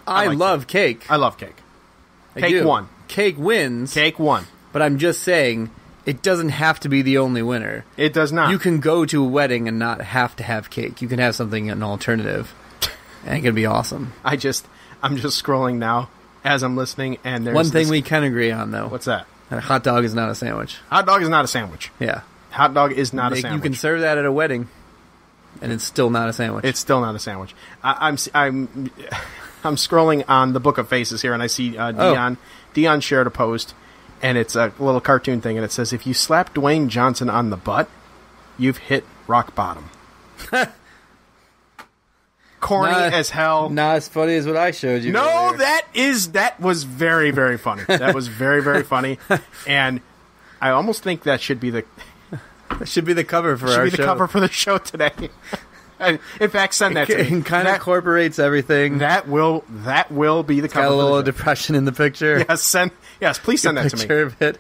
I love cake. I love cake. Cake won. Cake wins. Cake won. But I'm just saying, it doesn't have to be the only winner. It does not. You can go to a wedding and not have to have cake. You can have something, an alternative. And it can be awesome. I'm just scrolling now as I'm listening, and there's one thing we can agree on, though. What's that? A hot dog is not a sandwich. Hot dog is not a sandwich. Yeah. Hot dog is not a sandwich. You can serve that at a wedding, and it's still not a sandwich. It's still not a sandwich. I'm scrolling on the Book of Faces here, and I see Dion shared a post, and it's a little cartoon thing, and it says, if you slap Dwayne Johnson on the butt, you've hit rock bottom. Corny as hell. Not as funny as what I showed you. No, that was very, very funny. That was very, very funny. And I almost think that should be the cover for our show. Should be the cover for the show today. In fact, send that to me. It kind of incorporates everything. That will be the cover. Got a little depression in the picture. Yes, please send that to me. Picture of it.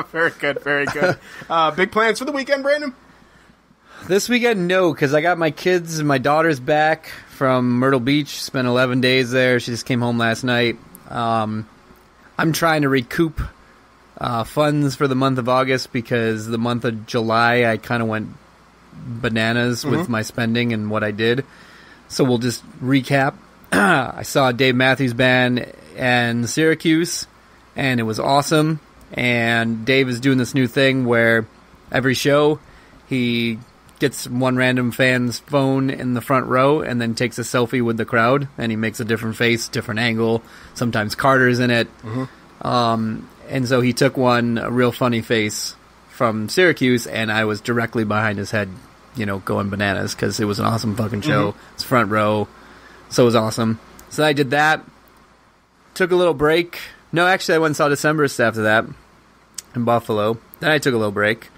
Very good, very good. Big plans for the weekend, Brandon? This weekend, no, because I got my kids and my daughter's back from Myrtle Beach. Spent 11 days there. She just came home last night. I'm trying to recoup funds for the month of August because the month of July I kind of went bananas with my spending and what I did. So we'll just recap. I saw Dave Matthews Band and Syracuse, and it was awesome. And Dave is doing this new thing where every show he gets one random fan's phone in the front row and then takes a selfie with the crowd, and he makes a different face, different angle. Sometimes Carter's in it. And so he took one, a real funny face from Syracuse, and I was directly behind his head, going bananas because it was an awesome fucking show. It's front row, so it was awesome. So I did that. Took a little break. No, actually, I went and saw Decemberist after that in Buffalo. Then I took a little break.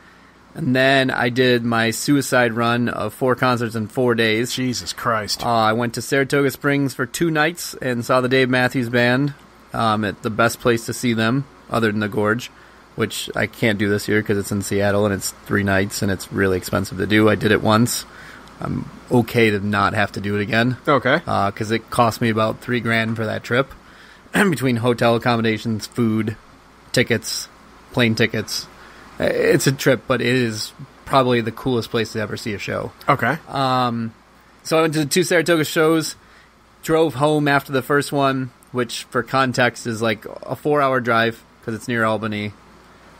And then I did my suicide run of 4 concerts in 4 days. Jesus Christ. I went to Saratoga Springs for 2 nights and saw the Dave Matthews Band at the best place to see them, other than the Gorge, which I can't do this year because it's in Seattle and it's 3 nights and it's really expensive to do. I did it once. I'm okay to not have to do it again. Okay. Because it cost me about $3,000 for that trip. Between hotel accommodations, food, tickets, plane tickets. It's a trip, but it is probably the coolest place to ever see a show. Okay. So I went to the 2 Saratoga shows, drove home after the first one, which for context is like a 4-hour drive because it's near Albany,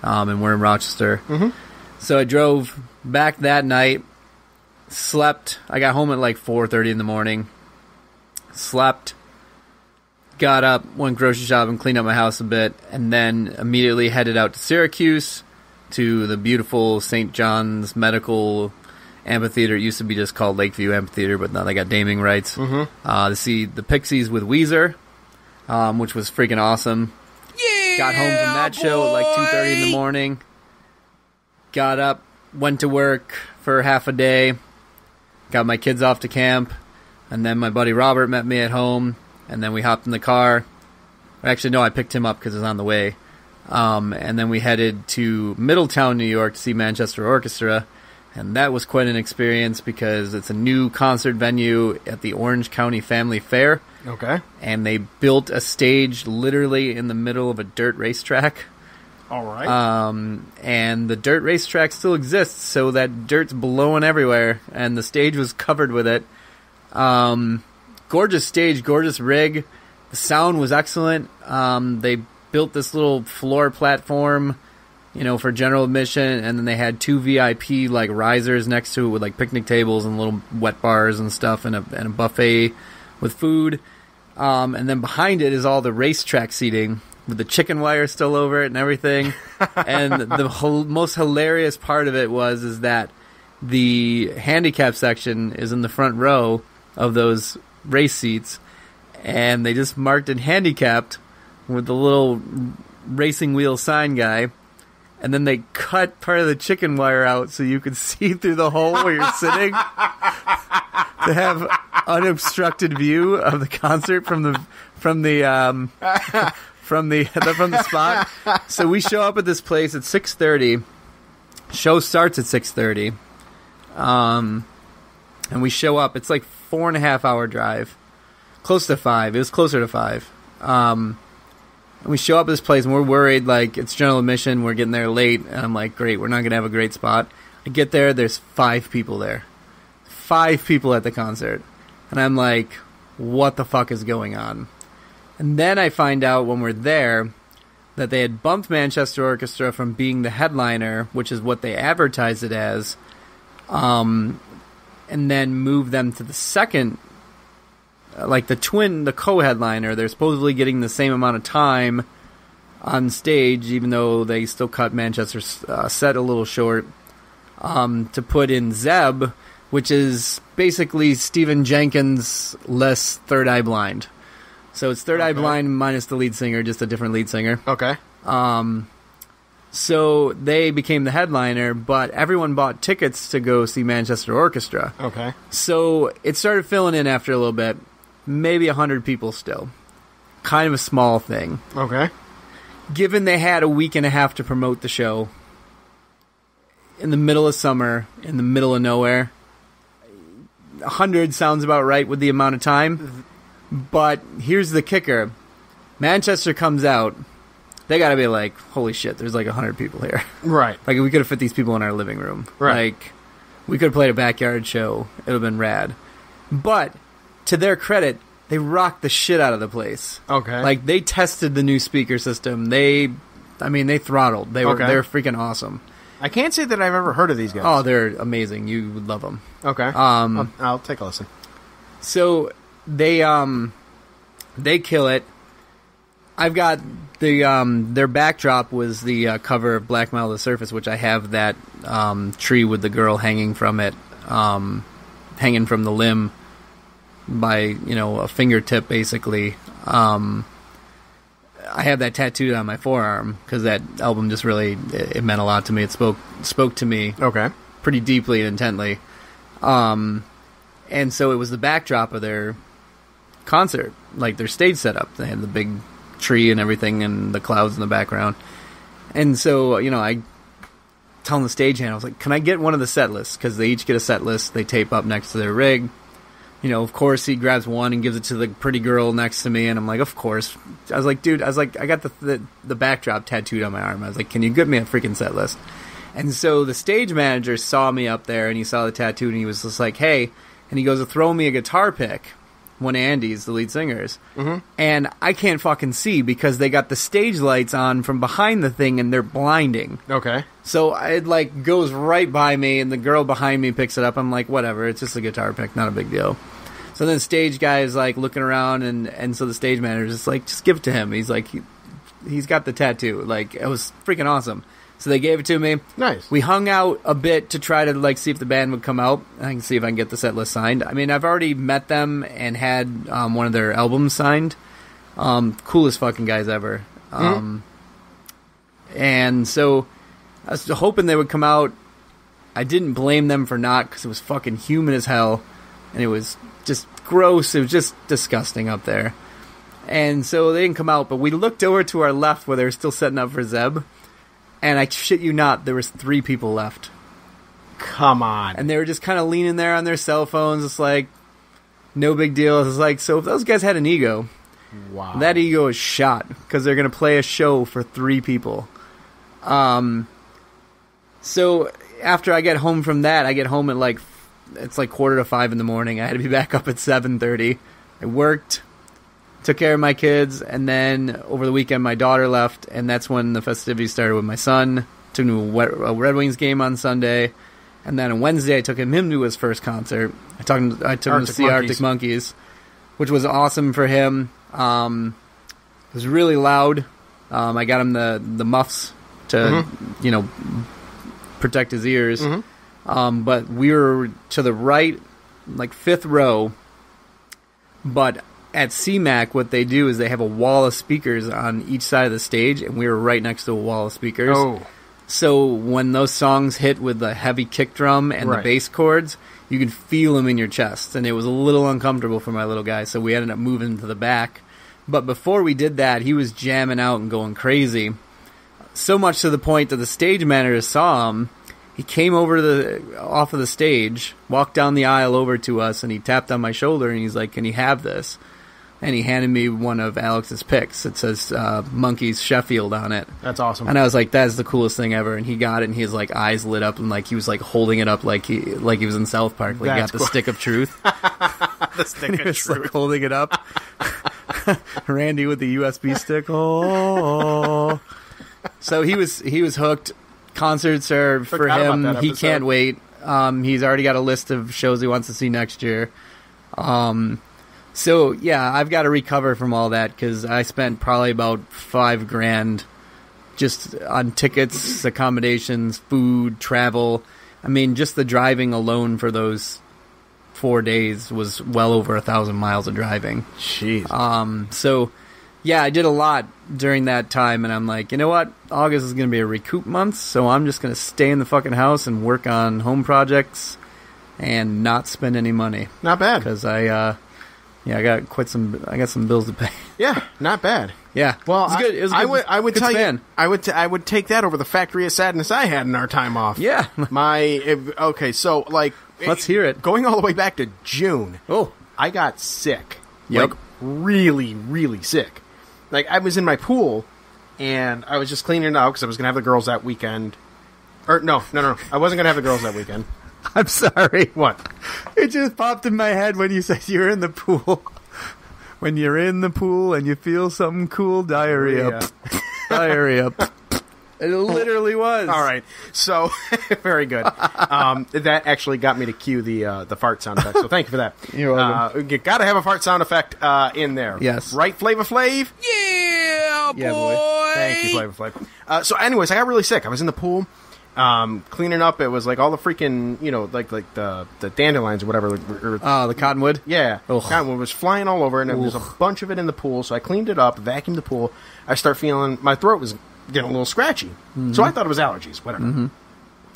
and we're in Rochester. So I drove back that night, slept. I got home at like 4:30 in the morning, slept, got up, went grocery shopping, cleaned up my house a bit, and then immediately headed out to Syracuse to the beautiful St. John's Medical Amphitheater. It used to be just called Lakeview Amphitheater, but now they got naming rights. To see the Pixies with Weezer, which was freaking awesome. Yeah, got home from that show at like 2:30 in the morning. Got up, went to work for half a day, got my kids off to camp, and then my buddy Robert met me at home, and then we hopped in the car. Actually, no, I picked him up because it was on the way. And then we headed to Middletown, New York to see Manchester Orchestra. And that was quite an experience because it's a new concert venue at the Orange County Family Fair. Okay. And they built a stage literally in the middle of a dirt racetrack. All right. And the dirt racetrack still exists, so that dirt's blowing everywhere. And the stage was covered with it. Gorgeous stage, gorgeous rig. The sound was excellent. They built this little floor platform, for general admission, and then they had 2 VIP like risers next to it with like picnic tables and little wet bars and stuff, and a buffet with food. And then behind it is all the racetrack seating with the chicken wire still over it and everything. And the most hilarious part of it is that the handicap section is in the front row of those race seats, and they just marked it handicapped with the little racing wheel sign guy, and then they cut part of the chicken wire out so you could see through the hole where you're sitting to have unobstructed view of the concert from the spot. So we show up at this place at 6:30. Show starts at 6:30. And we show up. It's like 4.5 hour drive. Close to 5. It was closer to 5. And we show up at this place, and we're worried, like, it's general admission, we're getting there late, and I'm like, great, we're not going to have a great spot. I get there, there's 5 people there. 5 people at the concert. And I'm like, what the fuck is going on? And then I find out when we're there that they had bumped Manchester Orchestra from being the headliner, which is what they advertised it as, and then moved them to the second, like the co-headliner. They're supposedly getting the same amount of time on stage, even though they still cut Manchester's set a little short, to put in Zeb, which is basically Stephen Jenkins less Third Eye Blind. So it's Third Eye Blind minus the lead singer, just a different lead singer. Okay. So they became the headliner, but everyone bought tickets to go see Manchester Orchestra. Okay. So it started filling in after a little bit. Maybe 100 people still. Kind of a small thing. Okay. Given they had a week and a half to promote the show, in the middle of summer, in the middle of nowhere, 100 sounds about right with the amount of time. But here's the kicker. Manchester comes out, they got to be like, holy shit, there's like 100 people here. Right. Like, we could have fit these people in our living room. Right. Like, we could have played a backyard show. It would have been rad. But, to their credit, they rocked the shit out of the place. Okay. Like, they tested the new speaker system. They throttled. They were freaking awesome. I can't say that I've ever heard of these guys. Oh, they're amazing. You would love them. Okay. I'll take a listen. So, they kill it. I've got their backdrop was the cover of Black Metal: The Surface, which I have that tree with the girl hanging from it, hanging from the limb by a fingertip, basically. I have that tattooed on my forearm because that album just really it meant a lot to me. It spoke to me pretty deeply and intently, and so it was the backdrop of their concert, like their stage setup. They had the big tree and everything and the clouds in the background. And so, I telling the stagehand, I was like, can I get one of the set lists? Because they each get a set list they tape up next to their rig. Of course, he grabs one and gives it to the pretty girl next to me, and I'm like, of course. I was like, dude, I got the backdrop tattooed on my arm. I was like, can you get me a freaking set list? And so the stage manager saw me up there, and he saw the tattoo, and he was just like, hey, and he goes to throw me a guitar pick. One of Andy's, the lead singers. Mm-hmm. And I can't fucking see because they got the stage lights on from behind the thing and they're blinding. Okay. So it goes right by me and the girl behind me picks it up. I'm like, whatever, it's just a guitar pick, not a big deal. So then the stage guy is looking around and so the stage manager is like, just give it to him. He's like, he's got the tattoo. It was freaking awesome. So they gave it to me. Nice. We hung out a bit to try to see if the band would come out. I can see if I can get the set list signed. I mean, I've already met them and had one of their albums signed. Coolest fucking guys ever. And so I was hoping they would come out. I didn't blame them for not because it was fucking humid as hell. And it was just gross. It was just disgusting up there. And so they didn't come out. But we looked over to our left where they were still setting up for Zeb. And I shit you not, there was 3 people left. Come on. And they were just kind of leaning there on their cell phones. It's like, no big deal. It's like, so if those guys had an ego, wow, that ego is shot. Because they're going to play a show for 3 people. So after I get home from that, I get home at it's 4:45 in the morning. I had to be back up at 7:30. I worked. Took care of my kids, and then over the weekend my daughter left, and that's when the festivities started with my son. Took him to a Red Wings game on Sunday, and then on Wednesday I took him to his first concert. I took him to see Arctic Monkeys, which was awesome for him. It was really loud. I got him the muffs to protect his ears. Mm-hmm. But we were to the right, 5th row, but at CMAC, what they do is they have a wall of speakers on each side of the stage, and we were right next to a wall of speakers. Oh. So when those songs hit with the heavy kick drum and the bass chords, you could feel them in your chest, and it was a little uncomfortable for my little guy, so we ended up moving to the back. But before we did that, he was jamming out and going crazy, so much to the point that the stage manager saw him. He came over off of the stage, walked down the aisle over to us, and he tapped on my shoulder, and he's like, can you have this? And he handed me one of Alex's picks. It says Monkeys Sheffield on it. That's awesome. And I was like, that's the coolest thing ever. And he got it, and his eyes lit up, and he was holding it up like he was in South Park. He got the stick of truth. The stick of was truth. Holding it up. Randy with the USB stick. Oh. So he was hooked. Concerts are for him. He can't wait. He's already got a list of shows he wants to see next year. So, yeah, I've got to recover from all that because I spent probably about $5,000 just on tickets, accommodations, food, travel. I mean, just the driving alone for those 4 days was well over 1,000 miles of driving. Jeez. So, yeah, I did a lot during that time, and I'm like, you know what? August is going to be a recoup month, so I'm just going to stay in the fucking house and work on home projects and not spend any money. Not bad. Because I got some bills to pay. Yeah, not bad. Yeah. Well, it was good. It was I would good tell span. you, I would take that over the Factory of Sadness I had in our time off. Yeah. So let's hear it. Going all the way back to June. Oh, I got sick. Yep. Really, really sick. I was in my pool, and I was just cleaning it out because I was going to have the girls that weekend. Or, no. I wasn't going to have the girls that weekend. I'm sorry. What? It just popped in my head when you said you were in the pool. When you're in the pool and you feel something cool, diarrhea. Diarrhea. It literally was. All right. So, very good. That actually got me to cue the fart sound effect, so thank you for that. You're welcome. You got to have a fart sound effect in there. Yes. Right, Flavor Flav? Yeah, boy. Thank you, Flavor Flav. So, anyways, I got really sick. I was in the pool. Cleaning up, it was like all the freaking, like the dandelions or whatever. The cottonwood? Yeah. Ugh. Cottonwood was flying all over, and there was a bunch of it in the pool, so I cleaned it up, vacuumed the pool. I start feeling, my throat was getting a little scratchy. Mm-hmm. So I thought it was allergies, whatever. Mm-hmm.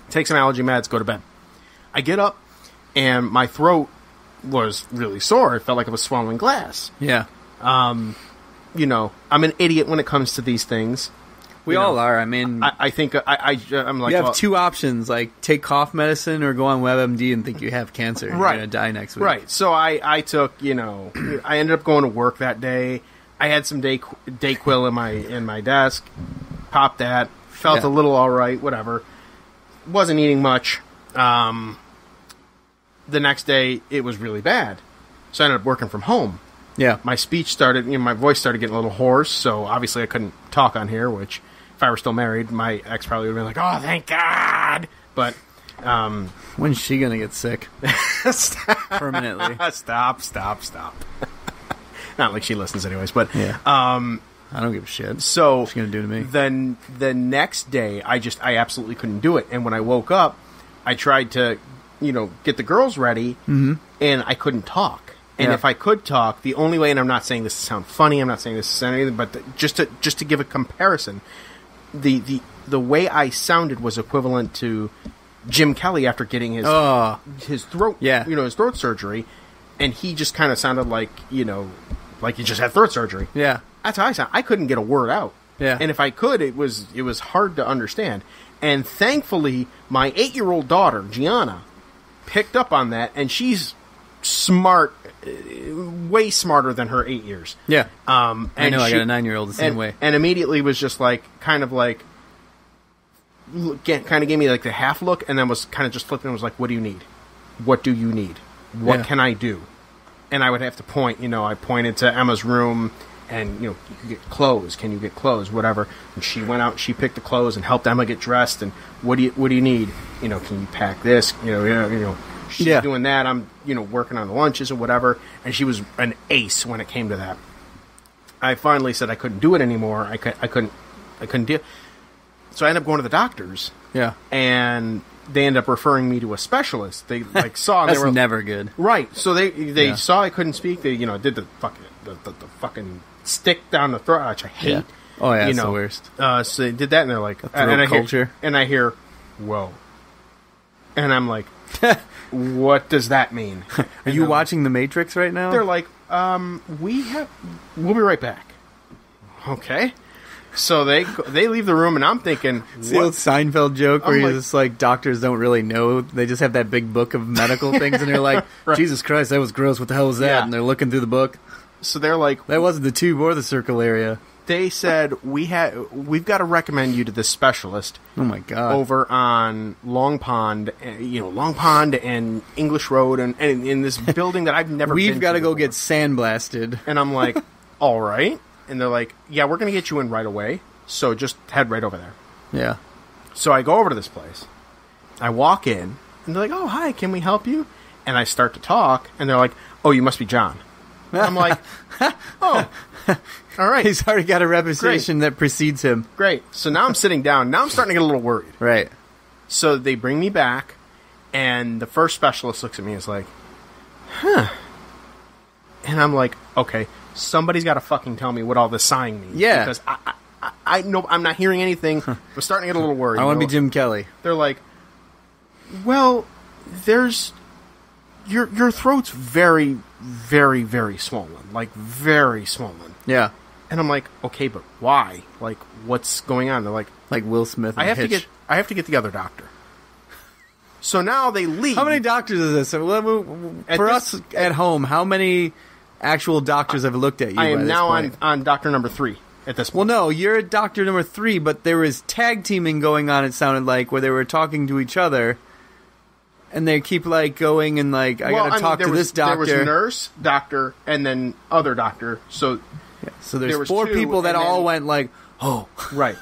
Take some allergy meds, go to bed. I get up, and my throat was really sore. It felt like it was swallowing glass. Yeah. I'm an idiot when it comes to these things. We all are. I mean, I think I'm like, you have two options: like take cough medicine or go on WebMD and think you have cancer. Right. You're gonna die next week. Right. So I took, I ended up going to work that day. I had some Dayquil in my desk. Popped that. Felt a little all right. Whatever. Wasn't eating much. The next day it was really bad. So I ended up working from home. Yeah. My speech started. My voice started getting a little hoarse. So obviously I couldn't talk on here, which. If I were still married, my ex probably would have been like, "Oh, thank God!" But when's she gonna get sick? Permanently. Stop. Not like she listens, anyways. But yeah. I don't give a shit. So what's she gonna do to me? Then the next day, I absolutely couldn't do it. And when I woke up, I tried to, get the girls ready, and I couldn't talk. And if I could talk, the only way, and I'm not saying this to sound funny, I'm not saying this to sound anything, but just to give a comparison. The way I sounded was equivalent to Jim Kelly after getting his throat, his throat surgery, and he just kind of sounded like he just had throat surgery. Yeah, that's how I sound. I couldn't get a word out. Yeah, and if I could, it was hard to understand. And thankfully, my 8-year-old daughter Gianna picked up on that, and she's smart, way smarter than her 8 years. Yeah. I know, I got a 9-year-old the same way. And immediately was just kind of gave me like the half look, and then was kind of just flipping and was like, "What do you need? What do you need? What can I do?" And I would have to point, I pointed to Emma's room and, you can get clothes. Can you get clothes? Whatever. And she went out and she picked the clothes and helped Emma get dressed. And what do you need? Can you pack this? She's doing that. I'm, working on the lunches or whatever. And she was an ace when it came to that. I finally said I couldn't do it anymore. I couldn't deal. So I ended up going to the doctors. Yeah. And they ended up referring me to a specialist. They saw. That's they were never good. Right. So they saw I couldn't speak. They did the fucking stick down the throat, which I hate. Yeah. Oh yeah, it's the worst. So they did that, and they're like, I hear, whoa, and I'm like, what does that mean? Are you watching The Matrix right now? They're like, we'll be right back. Okay. So they leave the room, and I'm thinking, it's the old Seinfeld joke where he's just like, doctors don't really know. They just have that big book of medical things, and they're like, right. Jesus Christ, that was gross. What the hell was that? Yeah. And they're looking through the book. So they're like, that wasn't the tube or the circle area. They said, we've got to recommend you to this specialist. Oh my God. Over on Long Pond and English Road, and in this building that I've never been to. We've got to go get sandblasted. And I'm like, all right. And they're like, yeah, we're going to get you in right away, so just head right over there. Yeah. So I go over to this place. I walk in, and they're like, oh, hi, can we help you? And I start to talk, and they're like, oh, you must be John. And I'm like, oh, all right. He's already got a reputation that precedes him. Great. So now I'm sitting down. Now I'm starting to get a little worried. Right. So they bring me back, and the first specialist looks at me and is like, huh. And I'm like, okay, somebody's got to fucking tell me what all this sighing means. Yeah. Because I know I'm not hearing anything. I'm starting to get a little worried. I want to be Jim Kelly. They're like, well, there's... Your throat's very, very, very swollen. Like, very swollen. Yeah. And I'm like, okay, but why? Like, what's going on? They're like... Like Will Smith and I have to get the other doctor. So now they leave. How many doctors is this? For us at home, how many actual doctors have looked at you? I am now on doctor number 3. at this Well, point. no, you're doctor number 3, but there was tag teaming going on, it sounded like, where they were talking to each other. And they keep, like, going and, like, I gotta talk to this doctor. There was nurse, doctor, and then other doctor. So, so there there's was 4 two, people that and then- all went, like, oh. Right.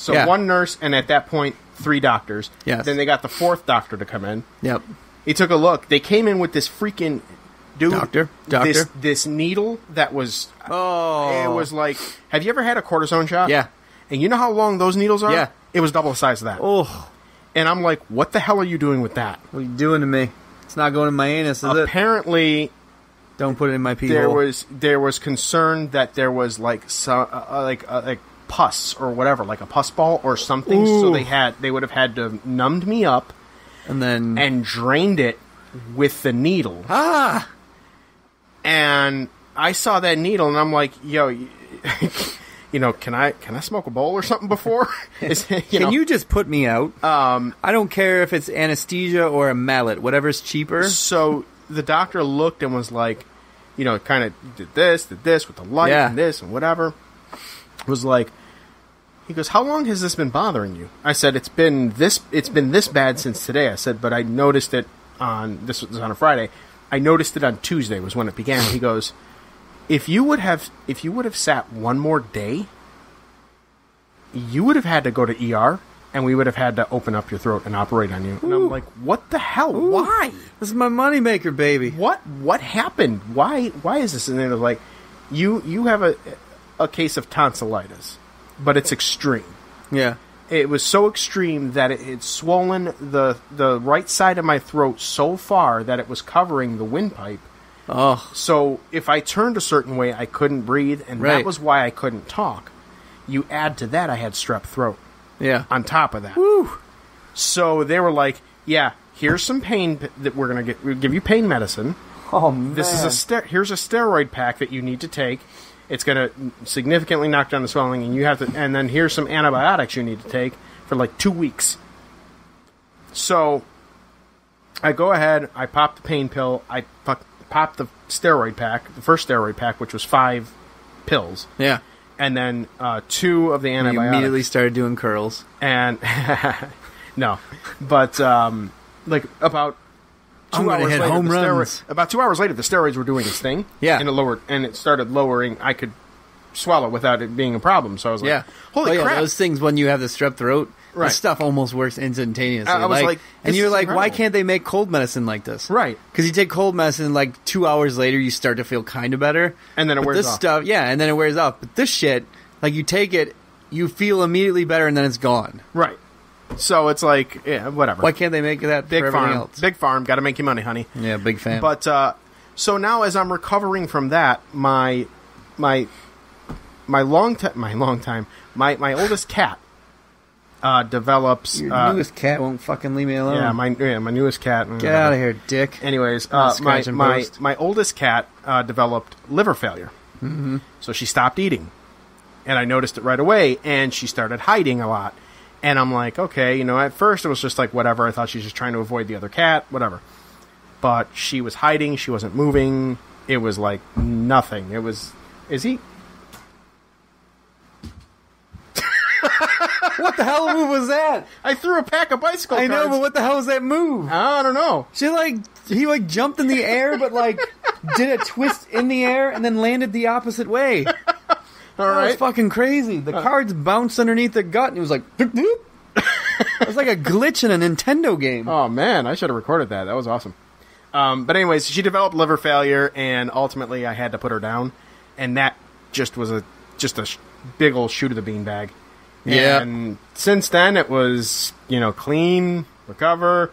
So Yeah. 1 nurse, and at that point, 3 doctors. Yes. Then they got the 4th doctor to come in. Yep. He took a look. They came in with this freaking... Dude, Doctor? This needle that was... Oh. It was like... Have you ever had a cortisone shot? Yeah. And you know how long those needles are? Yeah. It was double the size of that. Oh. And I'm like, what the hell are you doing with that? What are you doing to me? It's not going in my anus, is it? Apparently, Don't put it in my pee there hole. was concern that there was like some like pus or whatever, like a pus ball or something. Ooh. So they would have had to have numbed me up And then... and drained it with the needle. Ah! And I saw that needle, and I'm like, yo, you know, can I smoke a bowl or something before? Can you just put me out? I don't care if it's anesthesia or a mallet, whatever's cheaper. So the doctor looked and was like, you know, kind of did this with the light Yeah. and this and whatever. Was like, he goes, how long has this been bothering you? I said, it's been this bad since today. I said, but I noticed it this was on a Friday. I noticed it on Tuesday was when it began. He goes, if you would have sat one more day, you would have had to go to ER, and we would have had to open up your throat and operate on you. And I'm like, what the hell? Ooh. Why? This is my moneymaker, baby. What happened? Why is this? And they're like, you have a case of tonsillitis, but it's extreme. Yeah. It was so extreme that it had swollen the right side of my throat so far that it was covering the windpipe. Oh. So if I turned a certain way, I couldn't breathe, and Right. that was why I couldn't talk. You add to that, I had strep throat. Yeah. On top of that. Woo. So they were like, yeah, here's some pain that we'll give you pain medicine. Oh, man. This is here's a steroid pack that you need to take. It's going to significantly knock down the swelling, and then here's some antibiotics you need to take for like 2 weeks. So I go ahead, I pop the pain pill, I pop the steroid pack, the first steroid pack, which was 5 pills. Yeah. And then 2 of the You antibiotics. immediately started doing curls. And no, but like about 2 I'm gonna hours hit later, home the runs. about 2 hours later, the steroids were doing its thing. Yeah. And it started lowering. I could swallow without it being a problem. So I was like, Yeah. holy yeah, crap. those things when you have the strep throat, Right. this stuff almost works instantaneously. I was like, and this you're is like, why incredible. can't they make cold medicine like this? Right. Because you take cold medicine, like 2 hours later, you start to feel kind of better. And then it But wears this off. stuff, yeah, and then it wears off. But this shit, like you take it, you feel immediately better, and then it's gone. Right. So it's like, yeah, whatever. Why can't they make that big for everything farm. else? Big farm. Got to make you money, honey. Yeah, big fan. But so now, as I'm recovering from that, my oldest cat develops. Your newest cat won't fucking leave me alone. Yeah, my newest cat. Get out of here, dick. Anyways, Scratch and post. my oldest cat developed liver failure, so she stopped eating, and I noticed it right away. And she started hiding a lot, and I'm like, okay, you know, at first it was just like whatever. I thought she was just trying to avoid the other cat, whatever. But she was hiding. She wasn't moving. It was like nothing. It was. Is he? What the hell move was that? I threw a pack of bicycle I know, cards. but what the hell was that move? I don't know. He jumped in the air, but did a twist in the air and then landed the opposite way. All That was right. fucking crazy. The cards bounced underneath the gut, and it was like, doop, doop. It was like a glitch in a Nintendo game. Oh man, I should have recorded that. That was awesome. But anyways, she developed liver failure, and ultimately I had to put her down, and that just was a big old shoot of the beanbag. Yeah. And since then, it was, clean, recover,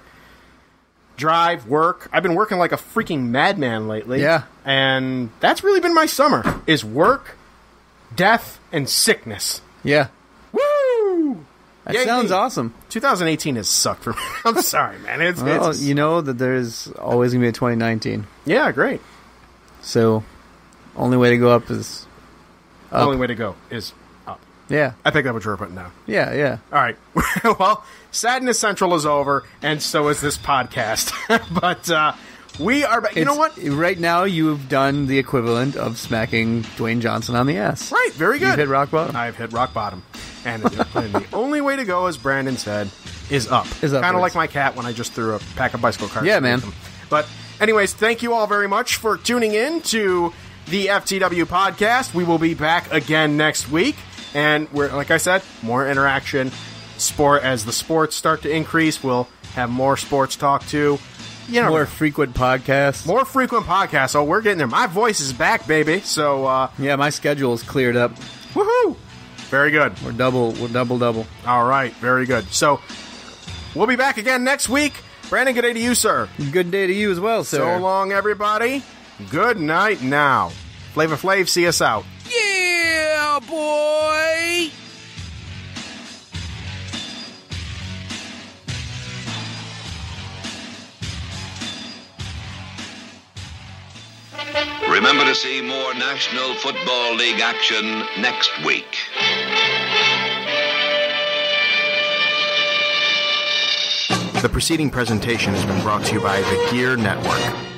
drive, work. I've been working like a freaking madman lately. Yeah. And that's really been my summer, is work, death, and sickness. Yeah. Woo! That Yay sounds me. awesome. 2018 has sucked for me. I'm sorry, man. Well, it's you know that there's always going to be a 2019. yeah, great. So, only way to go up is The only way to go is up. Yeah. I picked up what you were putting down. Yeah, yeah. All right. Well, Sadness Central is over, and so is this podcast. But We are back. You know what? Right now, you've done the equivalent of smacking Dwayne Johnson on the ass. Right, very good. You've hit rock bottom. I've hit rock bottom. And the only way to go, as Brandon said, is up. Kind of like my cat when I just threw a pack of bicycle cards. Yeah, man. But anyways, thank you all very much for tuning in to the FTW podcast. We will be back again next week. And we're, like I said, more interaction. As the sports start to increase, we'll have more sports talk too. More frequent podcasts. More frequent podcasts. Oh, we're getting there. My voice is back, baby. So yeah, my schedule is cleared up. Woohoo! Very good. We're double. All right, very good. So we'll be back again next week. Brandon, good day to you, sir. Good day to you as well, sir. So long, everybody. Good night now. Flavor Flav, see us out. Yeah, boy! Remember to see more National Football League action next week. The preceding presentation has been brought to you by the Gear Network.